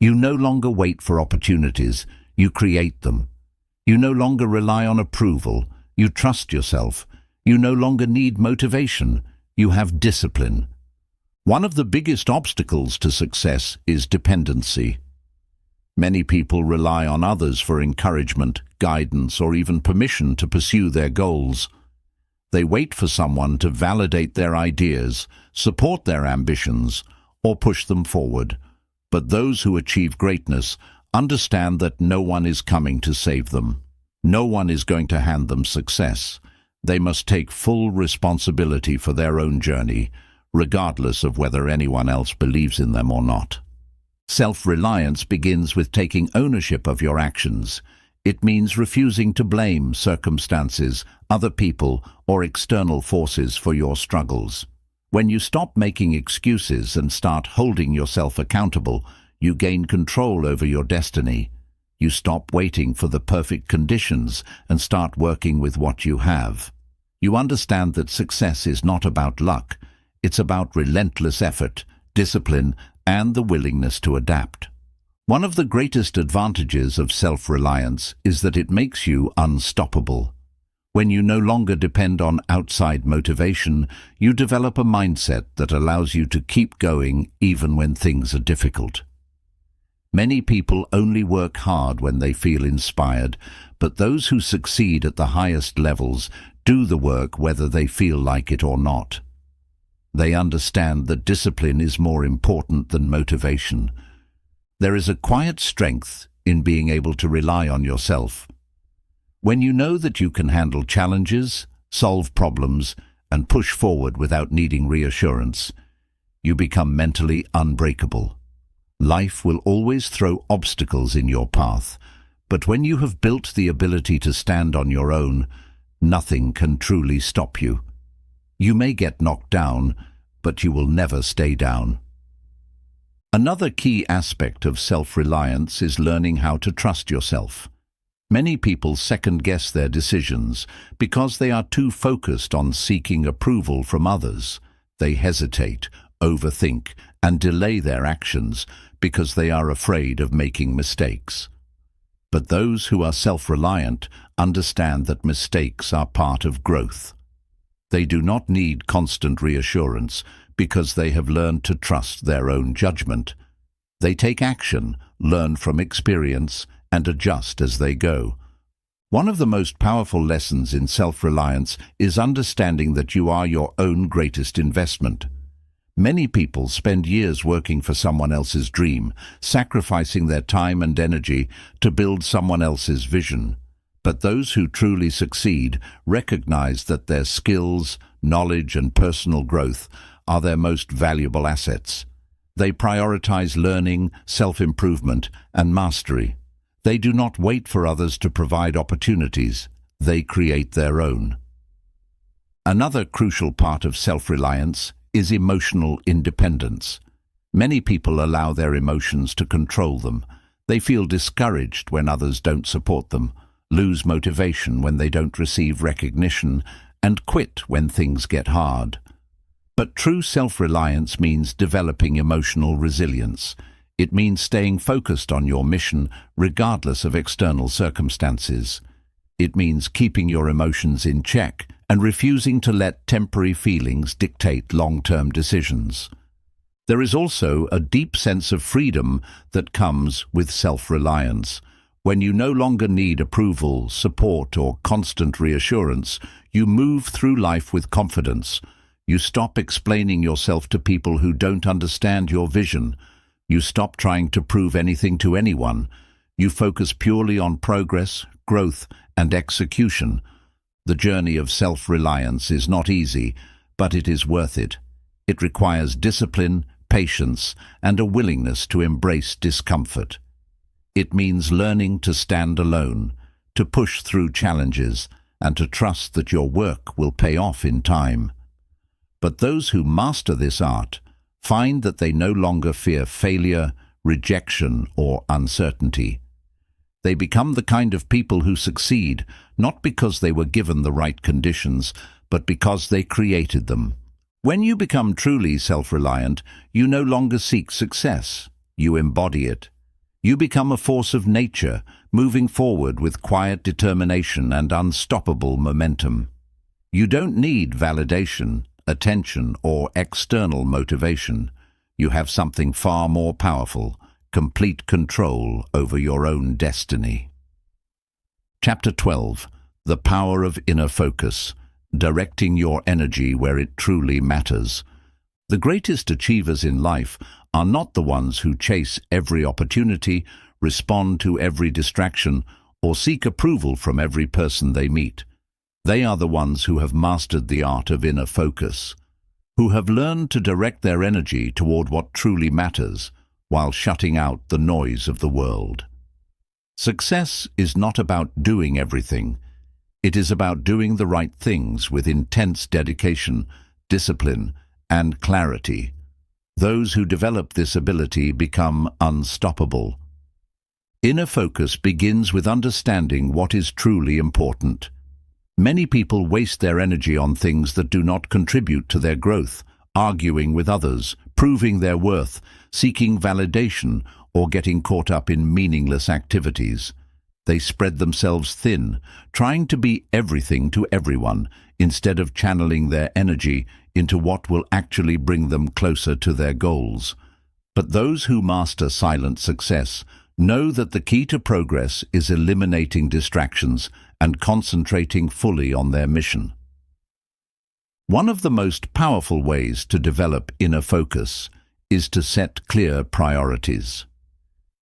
You no longer wait for opportunities, you create them. You no longer rely on approval, you trust yourself. You no longer need motivation, you have discipline. One of the biggest obstacles to success is dependency. Many people rely on others for encouragement, guidance, or even permission to pursue their goals. They wait for someone to validate their ideas, support their ambitions, or push them forward. But those who achieve greatness understand that no one is coming to save them. No one is going to hand them success. They must take full responsibility for their own journey, regardless of whether anyone else believes in them or not. Self-reliance begins with taking ownership of your actions. It means refusing to blame circumstances, other people, or external forces for your struggles. When you stop making excuses and start holding yourself accountable, you gain control over your destiny. You stop waiting for the perfect conditions and start working with what you have. You understand that success is not about luck, it's about relentless effort, discipline, and the willingness to adapt. One of the greatest advantages of self-reliance is that it makes you unstoppable. When you no longer depend on outside motivation, you develop a mindset that allows you to keep going even when things are difficult. Many people only work hard when they feel inspired, but those who succeed at the highest levels do the work whether they feel like it or not. They understand that discipline is more important than motivation. There is a quiet strength in being able to rely on yourself. When you know that you can handle challenges, solve problems, and push forward without needing reassurance, you become mentally unbreakable. Life will always throw obstacles in your path, but when you have built the ability to stand on your own, nothing can truly stop you. You may get knocked down, but you will never stay down. Another key aspect of self-reliance is learning how to trust yourself. Many people second-guess their decisions because they are too focused on seeking approval from others. They hesitate, overthink, and delay their actions because they are afraid of making mistakes. But those who are self-reliant understand that mistakes are part of growth. They do not need constant reassurance because they have learned to trust their own judgment. They take action, learn from experience, and adjust as they go. One of the most powerful lessons in self-reliance is understanding that you are your own greatest investment. Many people spend years working for someone else's dream, sacrificing their time and energy to build someone else's vision. But those who truly succeed recognize that their skills, knowledge, and personal growth are their most valuable assets. They prioritize learning, self-improvement, and mastery. They do not wait for others to provide opportunities. They create their own. Another crucial part of self-reliance is emotional independence. Many people allow their emotions to control them. They feel discouraged when others don't support them, lose motivation when they don't receive recognition, and quit when things get hard. But true self-reliance means developing emotional resilience. It means staying focused on your mission regardless of external circumstances. It means keeping your emotions in check and refusing to let temporary feelings dictate long-term decisions. There is also a deep sense of freedom that comes with self-reliance. When you no longer need approval, support, or constant reassurance, you move through life with confidence. You stop explaining yourself to people who don't understand your vision. You stop trying to prove anything to anyone. You focus purely on progress, growth, and execution. The journey of self-reliance is not easy, but it is worth it. It requires discipline, patience, and a willingness to embrace discomfort. It means learning to stand alone, to push through challenges, and to trust that your work will pay off in time. But those who master this art find that they no longer fear failure, rejection, or uncertainty. They become the kind of people who succeed, not because they were given the right conditions, but because they created them. When you become truly self-reliant, you no longer seek success. You embody it. You become a force of nature, moving forward with quiet determination and unstoppable momentum. You don't need validation, attention, or external motivation. You have something far more powerful: complete control over your own destiny. Chapter 12. The Power of Inner Focus. Directing your energy where it truly matters. The greatest achievers in life are not the ones who chase every opportunity, respond to every distraction, or seek approval from every person they meet. They are the ones who have mastered the art of inner focus, who have learned to direct their energy toward what truly matters, while shutting out the noise of the world. Success is not about doing everything. It is about doing the right things with intense dedication, discipline, and clarity. Those who develop this ability become unstoppable. Inner focus begins with understanding what is truly important. Many people waste their energy on things that do not contribute to their growth, arguing with others, proving their worth, seeking validation, or getting caught up in meaningless activities. They spread themselves thin, trying to be everything to everyone, instead of channeling their energy into what will actually bring them closer to their goals. But those who master silent success know that the key to progress is eliminating distractions and concentrating fully on their mission. One of the most powerful ways to develop inner focus is to set clear priorities.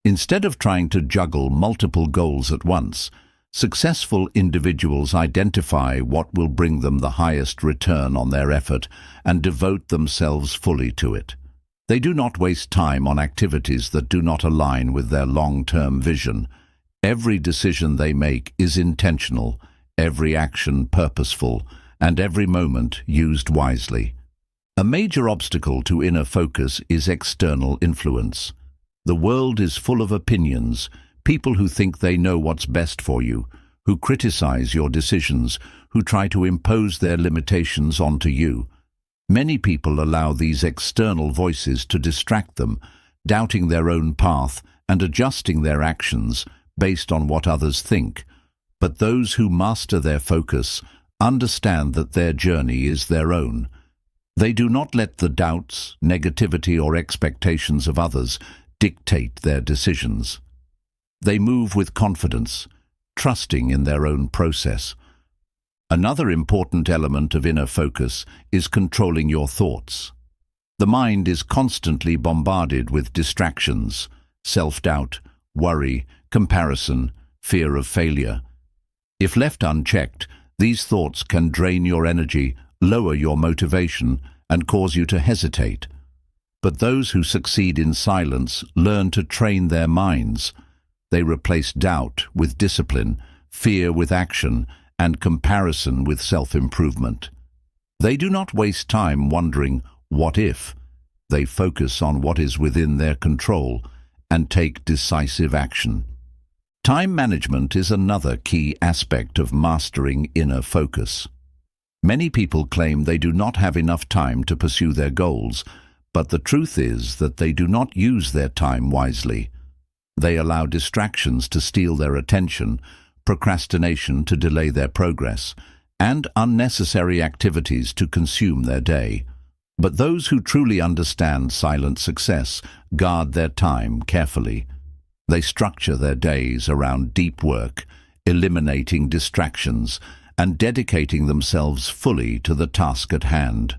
Instead of trying to juggle multiple goals at once, successful individuals identify what will bring them the highest return on their effort and devote themselves fully to it. They do not waste time on activities that do not align with their long-term vision. Every decision they make is intentional, every action purposeful, and every moment used wisely. A major obstacle to inner focus is external influence. The world is full of opinions, people who think they know what's best for you, who criticize your decisions, who try to impose their limitations onto you. Many people allow these external voices to distract them, doubting their own path and adjusting their actions based on what others think. But those who master their focus understand that their journey is their own. They do not let the doubts, negativity, or expectations of others dictate their decisions. They move with confidence, trusting in their own process. Another important element of inner focus is controlling your thoughts. The mind is constantly bombarded with distractions, self-doubt, worry, comparison, fear of failure. If left unchecked, these thoughts can drain your energy, lower your motivation, and cause you to hesitate. But those who succeed in silence learn to train their minds. They replace doubt with discipline, fear with action, and comparison with self-improvement. They do not waste time wondering, what if? They focus on what is within their control and take decisive action. Time management is another key aspect of mastering inner focus. Many people claim they do not have enough time to pursue their goals, but the truth is that they do not use their time wisely. They allow distractions to steal their attention, procrastination to delay their progress, and unnecessary activities to consume their day. But those who truly understand silent success guard their time carefully. They structure their days around deep work, eliminating distractions and dedicating themselves fully to the task at hand.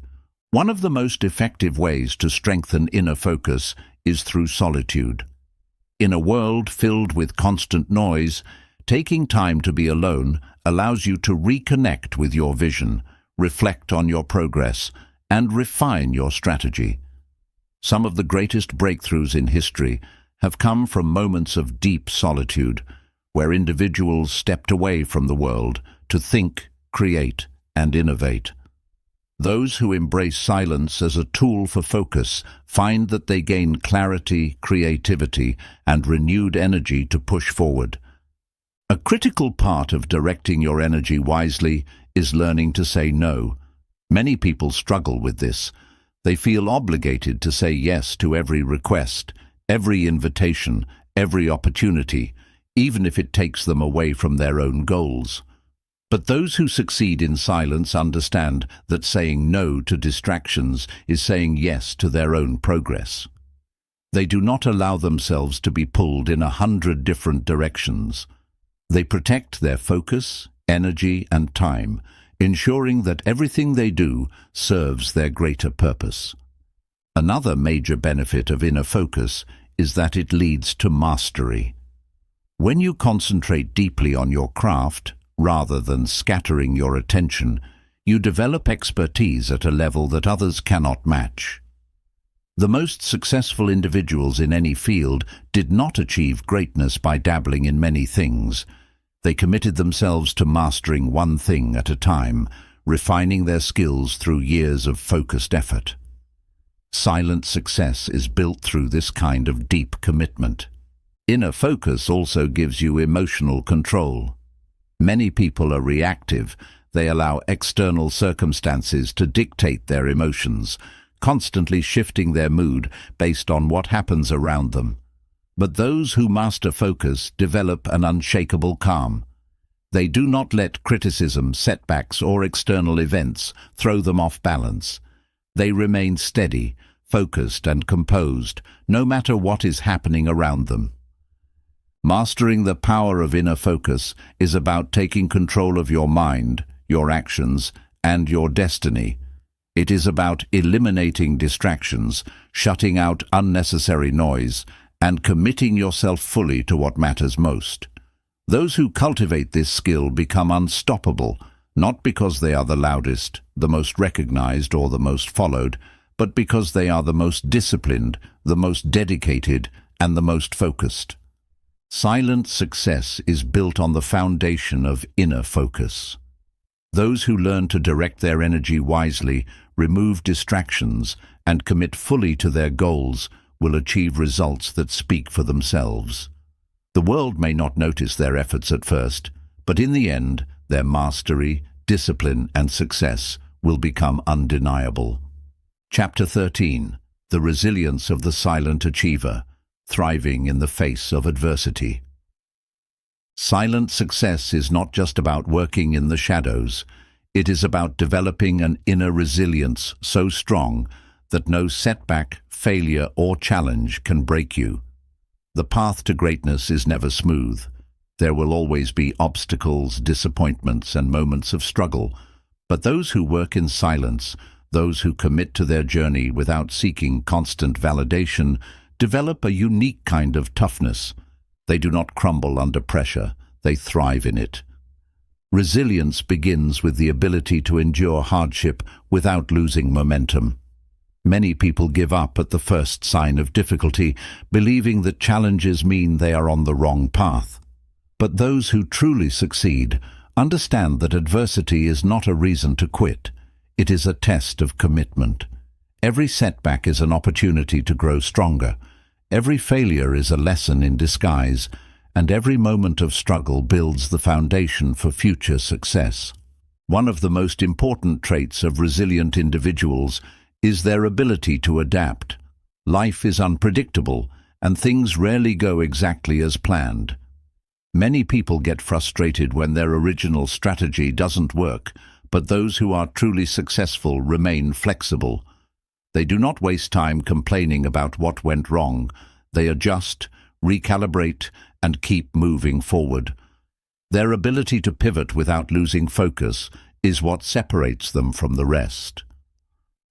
One of the most effective ways to strengthen inner focus is through solitude. In a world filled with constant noise, taking time to be alone allows you to reconnect with your vision, reflect on your progress, and refine your strategy. Some of the greatest breakthroughs in history have come from moments of deep solitude, where individuals stepped away from the world to think, create, and innovate. Those who embrace silence as a tool for focus find that they gain clarity, creativity, and renewed energy to push forward. A critical part of directing your energy wisely is learning to say no. Many people struggle with this. They feel obligated to say yes to every request, every invitation, every opportunity, even if it takes them away from their own goals. But those who succeed in silence understand that saying no to distractions is saying yes to their own progress. They do not allow themselves to be pulled in 100 different directions. They protect their focus, energy, and time, ensuring that everything they do serves their greater purpose. Another major benefit of inner focus is that it leads to mastery. When you concentrate deeply on your craft, rather than scattering your attention, you develop expertise at a level that others cannot match. The most successful individuals in any field did not achieve greatness by dabbling in many things. They committed themselves to mastering one thing at a time, refining their skills through years of focused effort. Silent success is built through this kind of deep commitment. Inner focus also gives you emotional control. Many people are reactive. They allow external circumstances to dictate their emotions, constantly shifting their mood based on what happens around them. But those who master focus develop an unshakable calm. They do not let criticism, setbacks, or external events throw them off balance. They remain steady, focused and composed, no matter what is happening around them. Mastering the power of inner focus is about taking control of your mind, your actions, and your destiny. It is about eliminating distractions, shutting out unnecessary noise, and committing yourself fully to what matters most. Those who cultivate this skill become unstoppable, not because they are the loudest, the most recognized, or the most followed, but because they are the most disciplined, the most dedicated, and the most focused. Silent success is built on the foundation of inner focus. Those who learn to direct their energy wisely, remove distractions, and commit fully to their goals will achieve results that speak for themselves. The world may not notice their efforts at first, but in the end, their mastery, discipline, and success will become undeniable. Chapter 13. The Resilience of the Silent Achiever, Thriving in the Face of Adversity. Silent success is not just about working in the shadows. It is about developing an inner resilience so strong that no setback, failure, or challenge can break you. The path to greatness is never smooth. There will always be obstacles, disappointments, and moments of struggle. But those who work in silence, those who commit to their journey without seeking constant validation, develop a unique kind of toughness. They do not crumble under pressure, they thrive in it. Resilience begins with the ability to endure hardship without losing momentum. Many people give up at the first sign of difficulty, believing that challenges mean they are on the wrong path. But those who truly succeed understand that adversity is not a reason to quit. It is a test of commitment. Every setback is an opportunity to grow stronger. Every failure is a lesson in disguise, and every moment of struggle builds the foundation for future success. One of the most important traits of resilient individuals is their ability to adapt. Life is unpredictable, and things rarely go exactly as planned. Many people get frustrated when their original strategy doesn't work, but those who are truly successful remain flexible. They do not waste time complaining about what went wrong. They adjust, recalibrate, and keep moving forward. Their ability to pivot without losing focus is what separates them from the rest.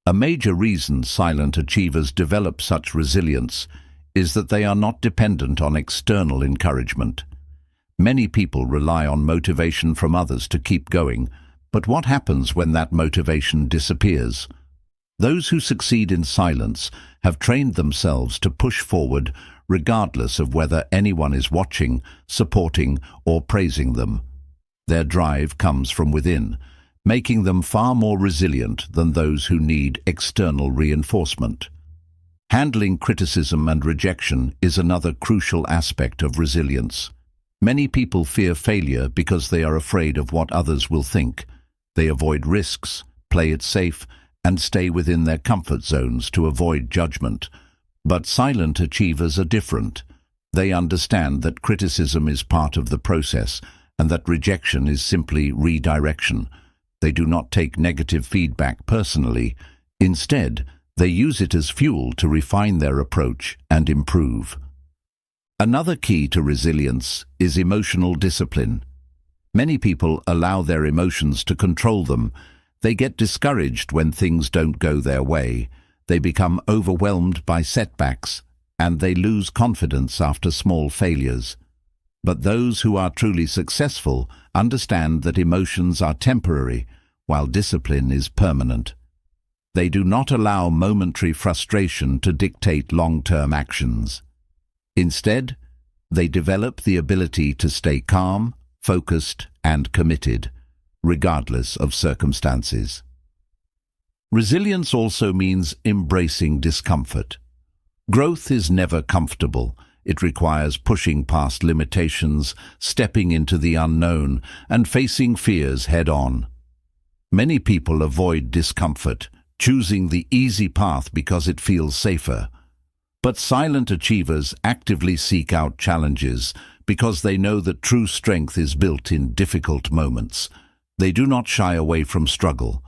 A major reason silent achievers develop such resilience is that they are not dependent on external encouragement. Many people rely on motivation from others to keep going, but what happens when that motivation disappears? Those who succeed in silence have trained themselves to push forward regardless of whether anyone is watching, supporting, or praising them. Their drive comes from within, making them far more resilient than those who need external reinforcement. Handling criticism and rejection is another crucial aspect of resilience. Many people fear failure because they are afraid of what others will think. They avoid risks, play it safe, and stay within their comfort zones to avoid judgment. But silent achievers are different. They understand that criticism is part of the process and that rejection is simply redirection. They do not take negative feedback personally. Instead, they use it as fuel to refine their approach and improve. Another key to resilience is emotional discipline. Many people allow their emotions to control them. They get discouraged when things don't go their way. They become overwhelmed by setbacks, and they lose confidence after small failures. But those who are truly successful understand that emotions are temporary, while discipline is permanent. They do not allow momentary frustration to dictate long-term actions. Instead, they develop the ability to stay calm, focused, and committed, regardless of circumstances. Resilience also means embracing discomfort. Growth is never comfortable. It requires pushing past limitations, stepping into the unknown, and facing fears head-on. Many people avoid discomfort, choosing the easy path because it feels safer. But silent achievers actively seek out challenges because they know that true strength is built in difficult moments. They do not shy away from struggle.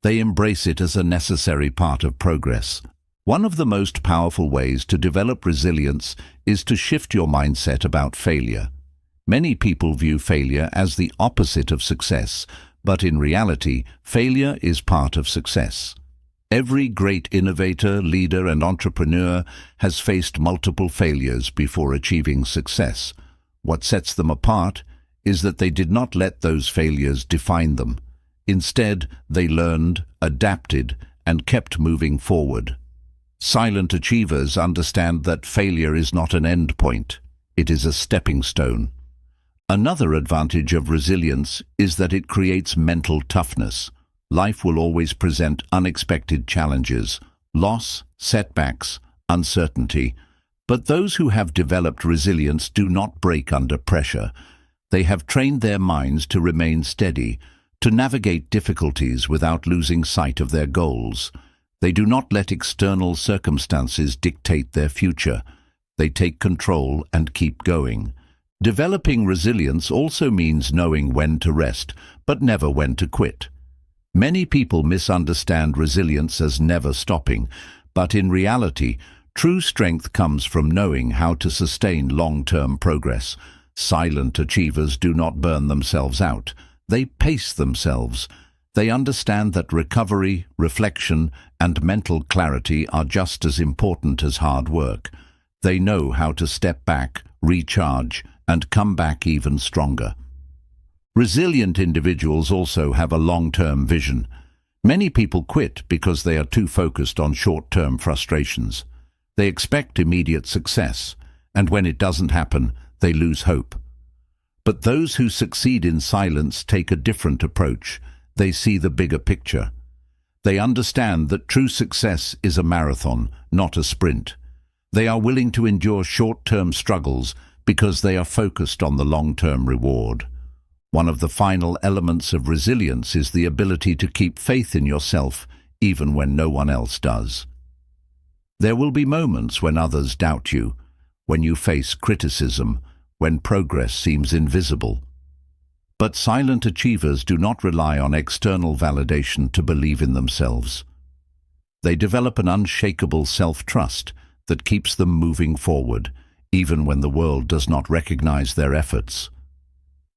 They embrace it as a necessary part of progress. One of the most powerful ways to develop resilience is to shift your mindset about failure. Many people view failure as the opposite of success, but in reality, failure is part of success. Every great innovator, leader, and entrepreneur has faced multiple failures before achieving success. What sets them apart is that they did not let those failures define them. Instead, they learned, adapted, and kept moving forward. Silent achievers understand that failure is not an end point. It is a stepping stone. Another advantage of resilience is that it creates mental toughness. Life will always present unexpected challenges, loss, setbacks, uncertainty. But those who have developed resilience do not break under pressure. They have trained their minds to remain steady, to navigate difficulties without losing sight of their goals. They do not let external circumstances dictate their future. They take control and keep going. Developing resilience also means knowing when to rest, but never when to quit. Many people misunderstand resilience as never stopping, but in reality, true strength comes from knowing how to sustain long-term progress. Silent achievers do not burn themselves out. They pace themselves. They understand that recovery, reflection, and mental clarity are just as important as hard work. They know how to step back, recharge, and come back even stronger. Resilient individuals also have a long-term vision. Many people quit because they are too focused on short-term frustrations. They expect immediate success, and when it doesn't happen, they lose hope. But those who succeed in silence take a different approach. They see the bigger picture. They understand that true success is a marathon, not a sprint. They are willing to endure short-term struggles because they are focused on the long-term reward. One of the final elements of resilience is the ability to keep faith in yourself even when no one else does. There will be moments when others doubt you, when you face criticism, when progress seems invisible. But silent achievers do not rely on external validation to believe in themselves. They develop an unshakable self-trust that keeps them moving forward, even when the world does not recognize their efforts.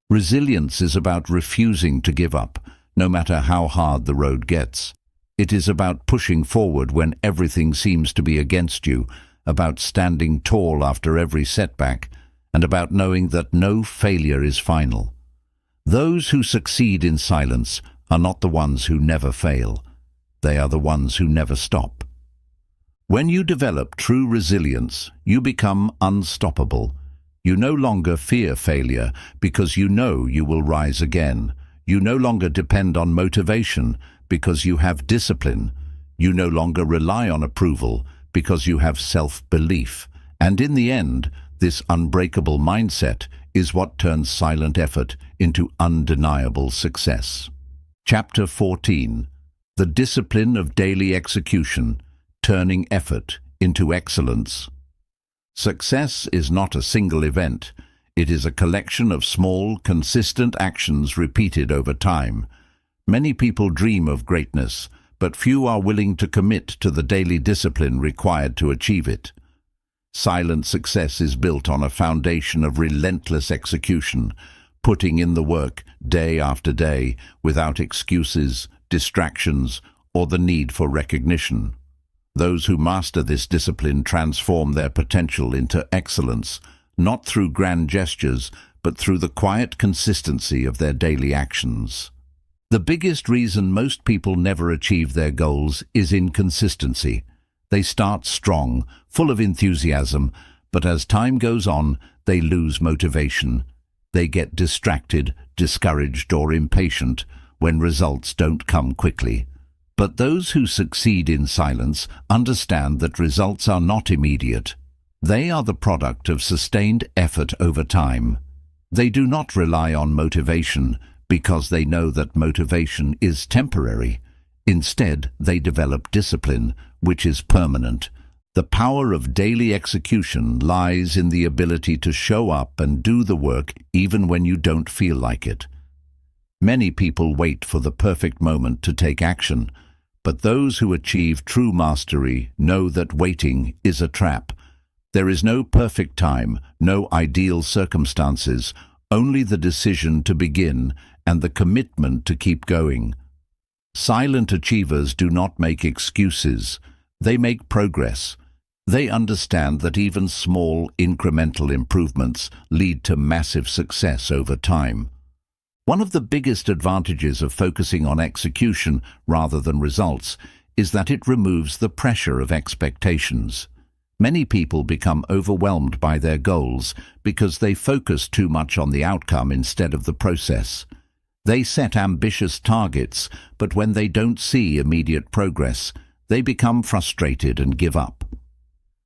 Resilience is about refusing to give up, no matter how hard the road gets. It is about pushing forward when everything seems to be against you, about standing tall after every setback, and about knowing that no failure is final. Those who succeed in silence are not the ones who never fail. They are the ones who never stop. When you develop true resilience, you become unstoppable. You no longer fear failure because you know you will rise again. You no longer depend on motivation because you have discipline. You no longer rely on approval because you have self-belief. And in the end, this unbreakable mindset is what turns silent effort into undeniable success. Chapter 14. The Discipline of Daily Execution, Turning Effort into Excellence. Success is not a single event. It is a collection of small, consistent actions repeated over time. Many people dream of greatness, but few are willing to commit to the daily discipline required to achieve it. Silent success is built on a foundation of relentless execution, putting in the work day after day without excuses, distractions, or the need for recognition. Those who master this discipline transform their potential into excellence, not through grand gestures, but through the quiet consistency of their daily actions. The biggest reason most people never achieve their goals is inconsistency. They start strong, full of enthusiasm, but as time goes on, they lose motivation. They get distracted, discouraged, or impatient when results don't come quickly. But those who succeed in silence understand that results are not immediate. They are the product of sustained effort over time. They do not rely on motivation because they know that motivation is temporary. Instead, they develop discipline, which is permanent. The power of daily execution lies in the ability to show up and do the work even when you don't feel like it. Many people wait for the perfect moment to take action, But those who achieve true mastery know that waiting is a trap. There is no perfect time, no ideal circumstances, only the decision to begin and the commitment to keep going. Silent achievers do not make excuses. They make progress. They understand that even small, incremental improvements lead to massive success over time. One of the biggest advantages of focusing on execution rather than results is that it removes the pressure of expectations. Many people become overwhelmed by their goals because they focus too much on the outcome instead of the process. They set ambitious targets, but when they don't see immediate progress, they become frustrated and give up.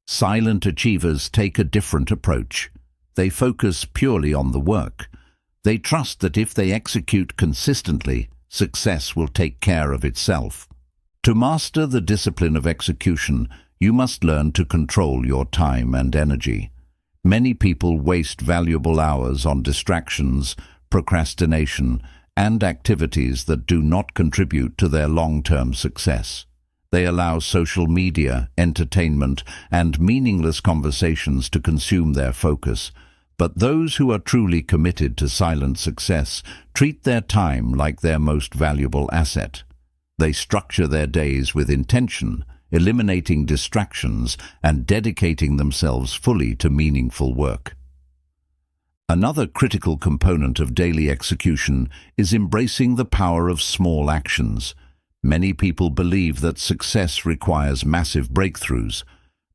Silent achievers take a different approach. They focus purely on the work. They trust that if they execute consistently, success will take care of itself. To master the discipline of execution, you must learn to control your time and energy. Many people waste valuable hours on distractions, procrastination, and activities that do not contribute to their long-term success. They allow social media, entertainment, and meaningless conversations to consume their focus. But those who are truly committed to silent success treat their time like their most valuable asset. They structure their days with intention, eliminating distractions and dedicating themselves fully to meaningful work. Another critical component of daily execution is embracing the power of small actions. Many people believe that success requires massive breakthroughs,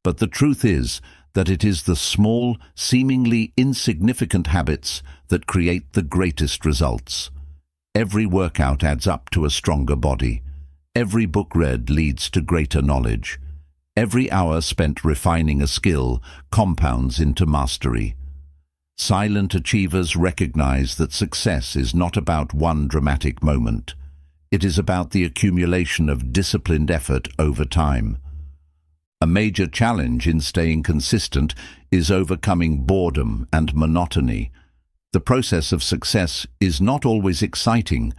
but the truth is that it is the small, seemingly insignificant habits that create the greatest results. Every workout adds up to a stronger body. Every book read leads to greater knowledge. Every hour spent refining a skill compounds into mastery. Silent achievers recognize that success is not about one dramatic moment. It is about the accumulation of disciplined effort over time. A major challenge in staying consistent is overcoming boredom and monotony. The process of success is not always exciting.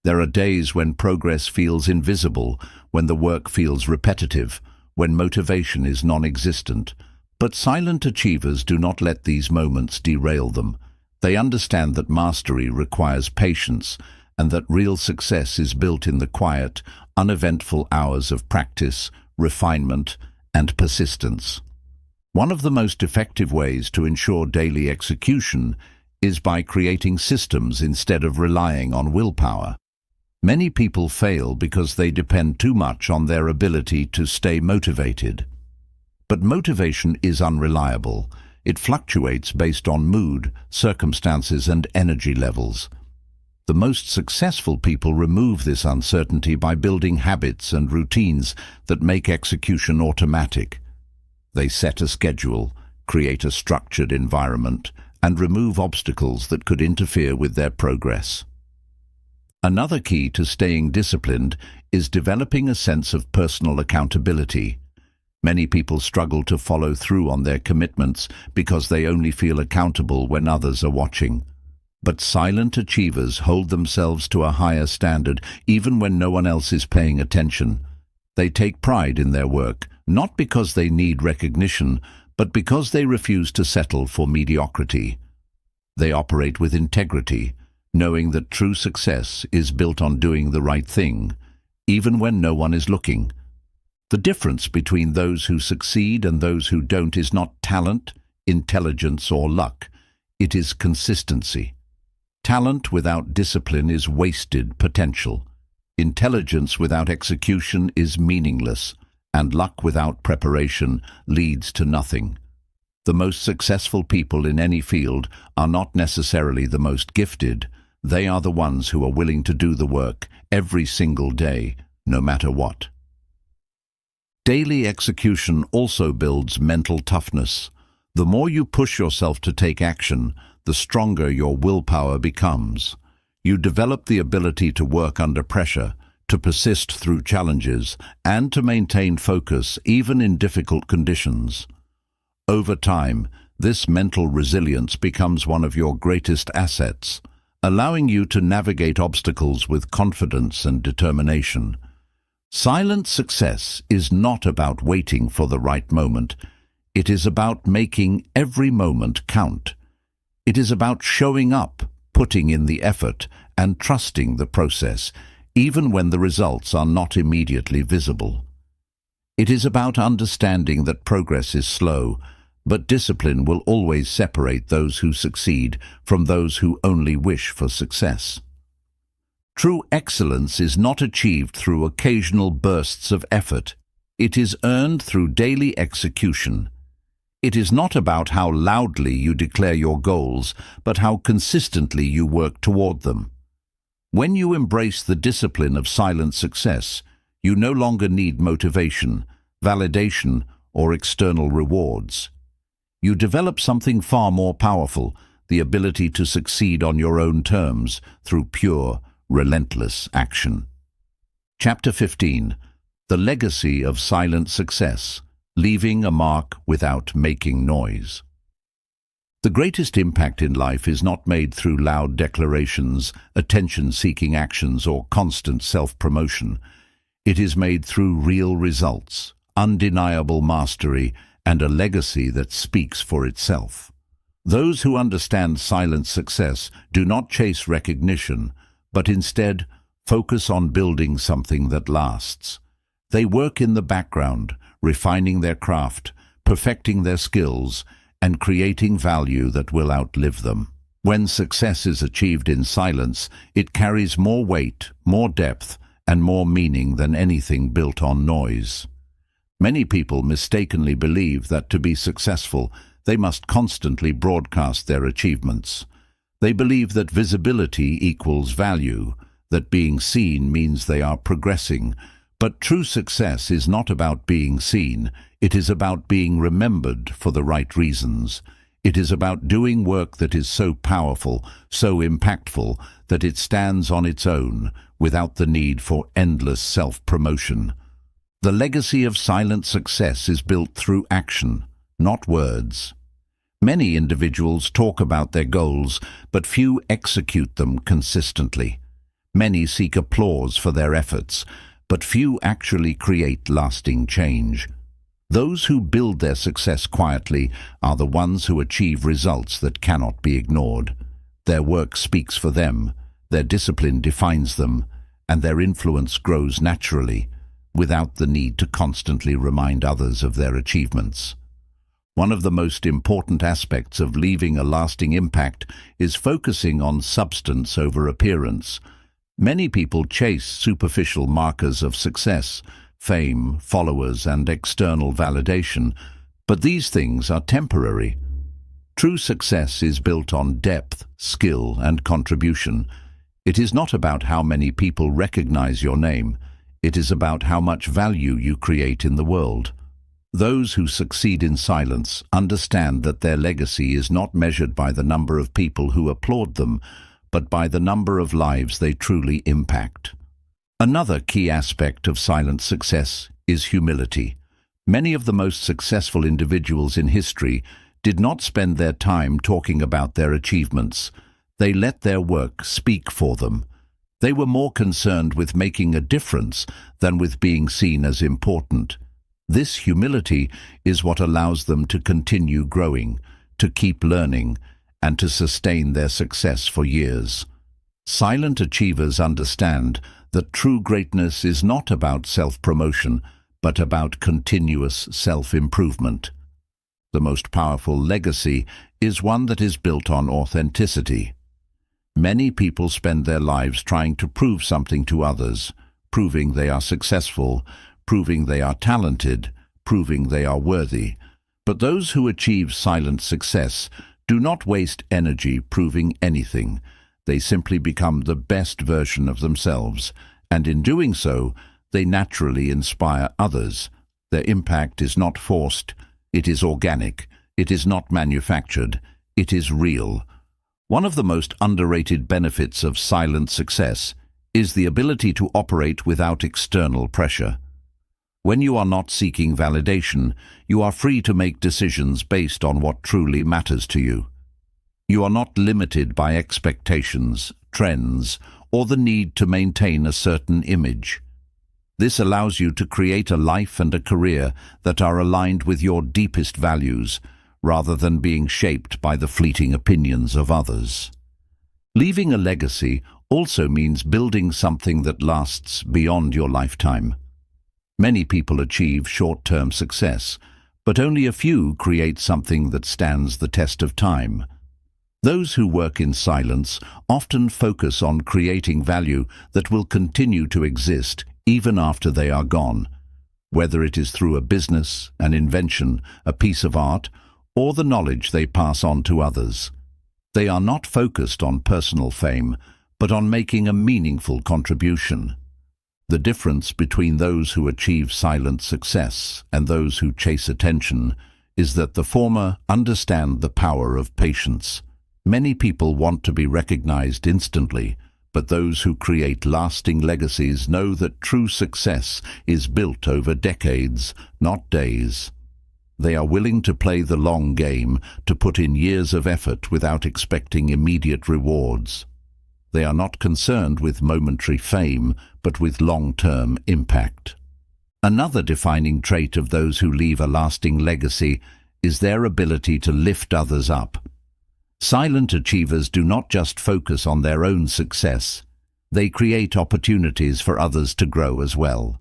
There are days when progress feels invisible, when the work feels repetitive, when motivation is non-existent. But silent achievers do not let these moments derail them. They understand that mastery requires patience and that real success is built in the quiet, uneventful hours of practice, refinement, and persistence. One of the most effective ways to ensure daily execution is by creating systems instead of relying on willpower. Many people fail because they depend too much on their ability to stay motivated. But motivation is unreliable. It fluctuates based on mood, circumstances, and energy levels. The most successful people remove this uncertainty by building habits and routines that make execution automatic. They set a schedule, create a structured environment, and remove obstacles that could interfere with their progress. Another key to staying disciplined is developing a sense of personal accountability. Many people struggle to follow through on their commitments because they only feel accountable when others are watching. But silent achievers hold themselves to a higher standard even when no one else is paying attention. They take pride in their work, not because they need recognition, but because they refuse to settle for mediocrity. They operate with integrity, knowing that true success is built on doing the right thing, even when no one is looking. The difference between those who succeed and those who don't is not talent, intelligence, or luck. It is consistency. Talent without discipline is wasted potential. Intelligence without execution is meaningless, and luck without preparation leads to nothing. The most successful people in any field are not necessarily the most gifted. They are the ones who are willing to do the work every single day, no matter what. Daily execution also builds mental toughness. The more you push yourself to take action, the stronger your willpower becomes. You develop the ability to work under pressure, to persist through challenges, and to maintain focus even in difficult conditions. Over time, this mental resilience becomes one of your greatest assets, allowing you to navigate obstacles with confidence and determination. Silent success is not about waiting for the right moment. It is about making every moment count. It is about showing up, putting in the effort, and trusting the process, even when the results are not immediately visible. It is about understanding that progress is slow, but discipline will always separate those who succeed from those who only wish for success. True excellence is not achieved through occasional bursts of effort. It is earned through daily execution. It is not about how loudly you declare your goals, but how consistently you work toward them. When you embrace the discipline of silent success, you no longer need motivation, validation, or external rewards. You develop something far more powerful, the ability to succeed on your own terms through pure, relentless action. Chapter 15. The Legacy of Silent Success, Leaving a Mark Without Making Noise. The greatest impact in life is not made through loud declarations, attention-seeking actions, or constant self-promotion. It is made through real results, undeniable mastery, and a legacy that speaks for itself. Those who understand silent success do not chase recognition, but instead focus on building something that lasts. They work in the background, refining their craft, perfecting their skills, and creating value that will outlive them. When success is achieved in silence, it carries more weight, more depth, and more meaning than anything built on noise. Many people mistakenly believe that to be successful, they must constantly broadcast their achievements. They believe that visibility equals value, that being seen means they are progressing. But true success is not about being seen. It is about being remembered for the right reasons. It is about doing work that is so powerful, so impactful, that it stands on its own, without the need for endless self-promotion. The legacy of silent success is built through action, not words. Many individuals talk about their goals, but few execute them consistently. Many seek applause for their efforts, but few actually create lasting change. Those who build their success quietly are the ones who achieve results that cannot be ignored. Their work speaks for them, their discipline defines them, and their influence grows naturally, without the need to constantly remind others of their achievements. One of the most important aspects of leaving a lasting impact is focusing on substance over appearance. Many people chase superficial markers of success, fame, followers, and external validation, but these things are temporary. True success is built on depth, skill, and contribution. It is not about how many people recognize your name. It is about how much value you create in the world. Those who succeed in silence understand that their legacy is not measured by the number of people who applaud them, but by the number of lives they truly impact. Another key aspect of silent success is humility. Many of the most successful individuals in history did not spend their time talking about their achievements. They let their work speak for them. They were more concerned with making a difference than with being seen as important. This humility is what allows them to continue growing, to keep learning, and to sustain their success for years. Silent achievers understand that true greatness is not about self-promotion, but about continuous self-improvement. The most powerful legacy is one that is built on authenticity. Many people spend their lives trying to prove something to others, proving they are successful, proving they are talented, proving they are worthy. But those who achieve silent success do not waste energy proving anything. They simply become the best version of themselves, and in doing so, they naturally inspire others. Their impact is not forced, it is organic, it is not manufactured, it is real. One of the most underrated benefits of silent success is the ability to operate without external pressure. When you are not seeking validation, you are free to make decisions based on what truly matters to you. You are not limited by expectations, trends, or the need to maintain a certain image. This allows you to create a life and a career that are aligned with your deepest values, rather than being shaped by the fleeting opinions of others. Leaving a legacy also means building something that lasts beyond your lifetime. Many people achieve short-term success, but only a few create something that stands the test of time. Those who work in silence often focus on creating value that will continue to exist even after they are gone, whether it is through a business, an invention, a piece of art, or the knowledge they pass on to others. They are not focused on personal fame, but on making a meaningful contribution. The difference between those who achieve silent success and those who chase attention is that the former understand the power of patience. Many people want to be recognized instantly, but those who create lasting legacies know that true success is built over decades, not days. They are willing to play the long game, to put in years of effort without expecting immediate rewards. They are not concerned with momentary fame, but with long-term impact. Another defining trait of those who leave a lasting legacy is their ability to lift others up. Silent achievers do not just focus on their own success. They create opportunities for others to grow as well.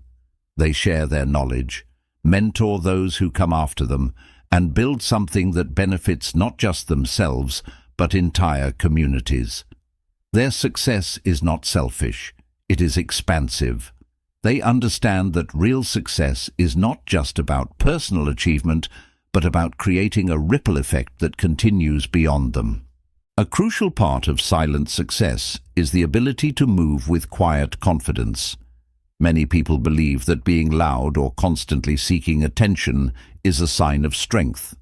They share their knowledge, mentor those who come after them, and build something that benefits not just themselves, but entire communities. Their success is not selfish, it is expansive. They understand that real success is not just about personal achievement, but about creating a ripple effect that continues beyond them. A crucial part of silent success is the ability to move with quiet confidence. Many people believe that being loud or constantly seeking attention is a sign of strength.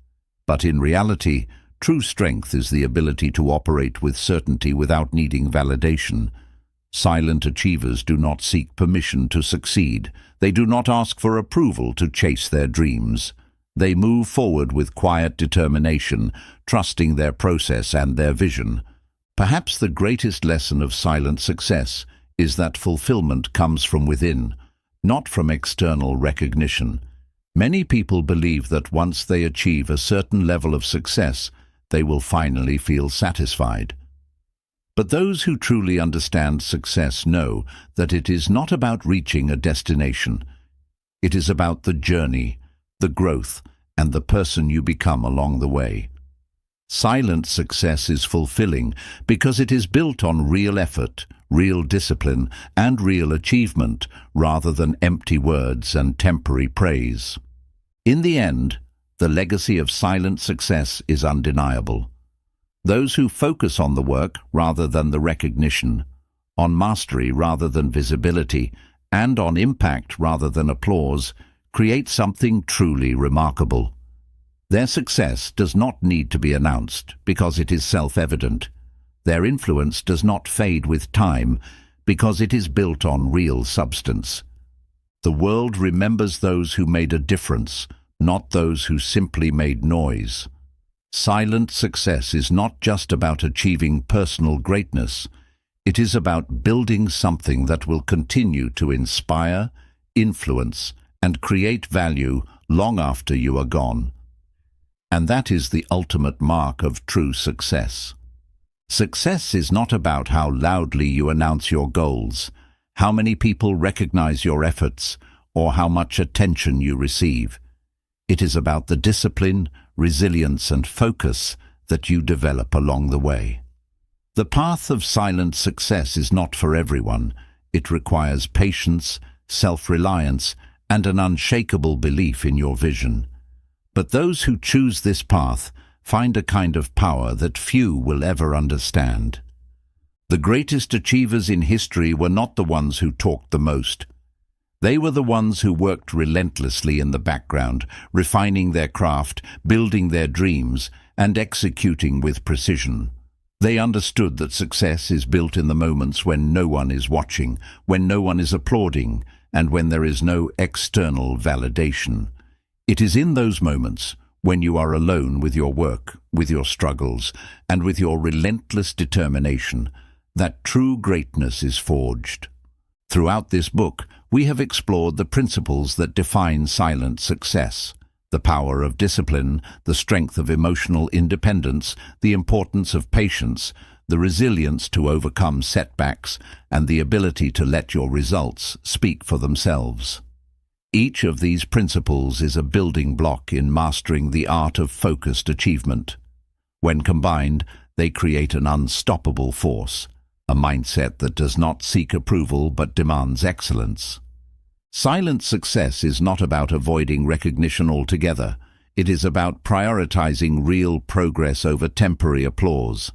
But in reality, true strength is the ability to operate with certainty without needing validation. Silent achievers do not seek permission to succeed. They do not ask for approval to chase their dreams. They move forward with quiet determination, trusting their process and their vision. Perhaps the greatest lesson of silent success is that fulfillment comes from within, not from external recognition. Many people believe that once they achieve a certain level of success, they will finally feel satisfied. But those who truly understand success know that it is not about reaching a destination. It is about the journey, the growth, and the person you become along the way. Silent success is fulfilling because it is built on real effort, real discipline, and real achievement, rather than empty words and temporary praise. In the end, the legacy of silent success is undeniable. Those who focus on the work rather than the recognition, on mastery rather than visibility, and on impact rather than applause, create something truly remarkable. Their success does not need to be announced because it is self-evident. Their influence does not fade with time because it is built on real substance. The world remembers those who made a difference, not those who simply made noise. Silent success is not just about achieving personal greatness. It is about building something that will continue to inspire, influence, and create value long after you are gone. And that is the ultimate mark of true success. Success is not about how loudly you announce your goals, how many people recognize your efforts, or how much attention you receive. It is about the discipline, resilience, and focus that you develop along the way. The path of silent success is not for everyone. It requires patience, self-reliance, and an unshakable belief in your vision. But those who choose this path find a kind of power that few will ever understand. The greatest achievers in history were not the ones who talked the most. They were the ones who worked relentlessly in the background, refining their craft, building their dreams, and executing with precision. They understood that success is built in the moments when no one is watching, when no one is applauding, and when there is no external validation. It is in those moments, when you are alone with your work, with your struggles, and with your relentless determination, that true greatness is forged. Throughout this book, we have explored the principles that define silent success: the power of discipline, the strength of emotional independence, the importance of patience, the resilience to overcome setbacks, and the ability to let your results speak for themselves. Each of these principles is a building block in mastering the art of focused achievement. When combined, they create an unstoppable force, a mindset that does not seek approval but demands excellence. Silent success is not about avoiding recognition altogether. It is about prioritizing real progress over temporary applause.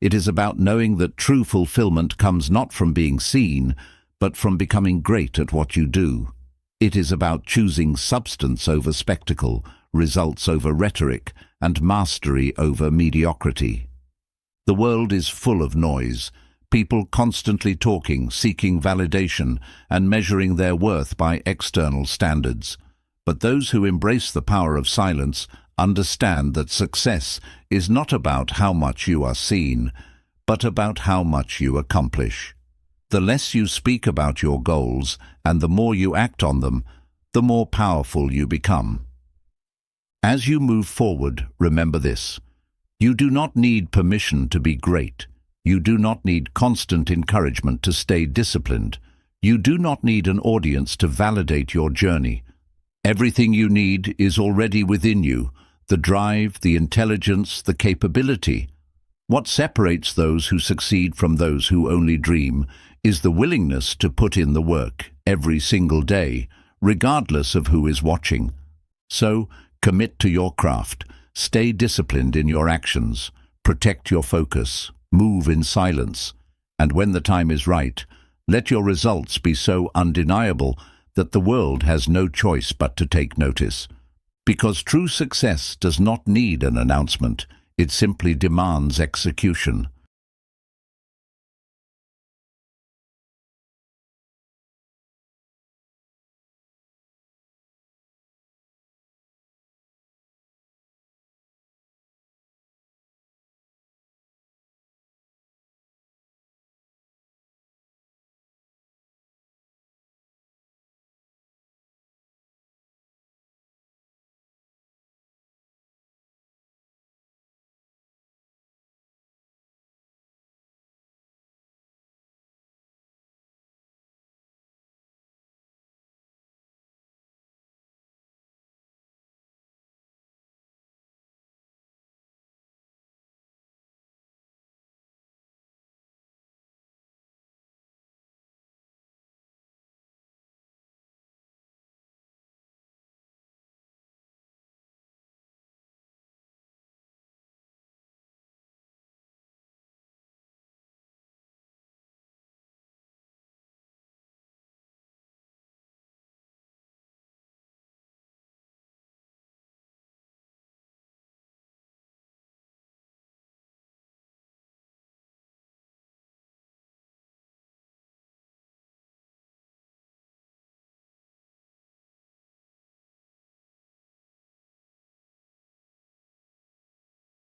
It is about knowing that true fulfillment comes not from being seen, but from becoming great at what you do. It is about choosing substance over spectacle, results over rhetoric, and mastery over mediocrity. The world is full of noise, people constantly talking, seeking validation, and measuring their worth by external standards. But those who embrace the power of silence understand that success is not about how much you are seen, but about how much you accomplish. The less you speak about your goals and the more you act on them, the more powerful you become. As you move forward, remember this: you do not need permission to be great. You do not need constant encouragement to stay disciplined. You do not need an audience to validate your journey. Everything you need is already within you: the drive, the intelligence, the capability. What separates those who succeed from those who only dream is the willingness to put in the work every single day, regardless of who is watching. So, commit to your craft, stay disciplined in your actions, protect your focus, move in silence, and when the time is right, let your results be so undeniable that the world has no choice but to take notice. Because true success does not need an announcement, it simply demands execution.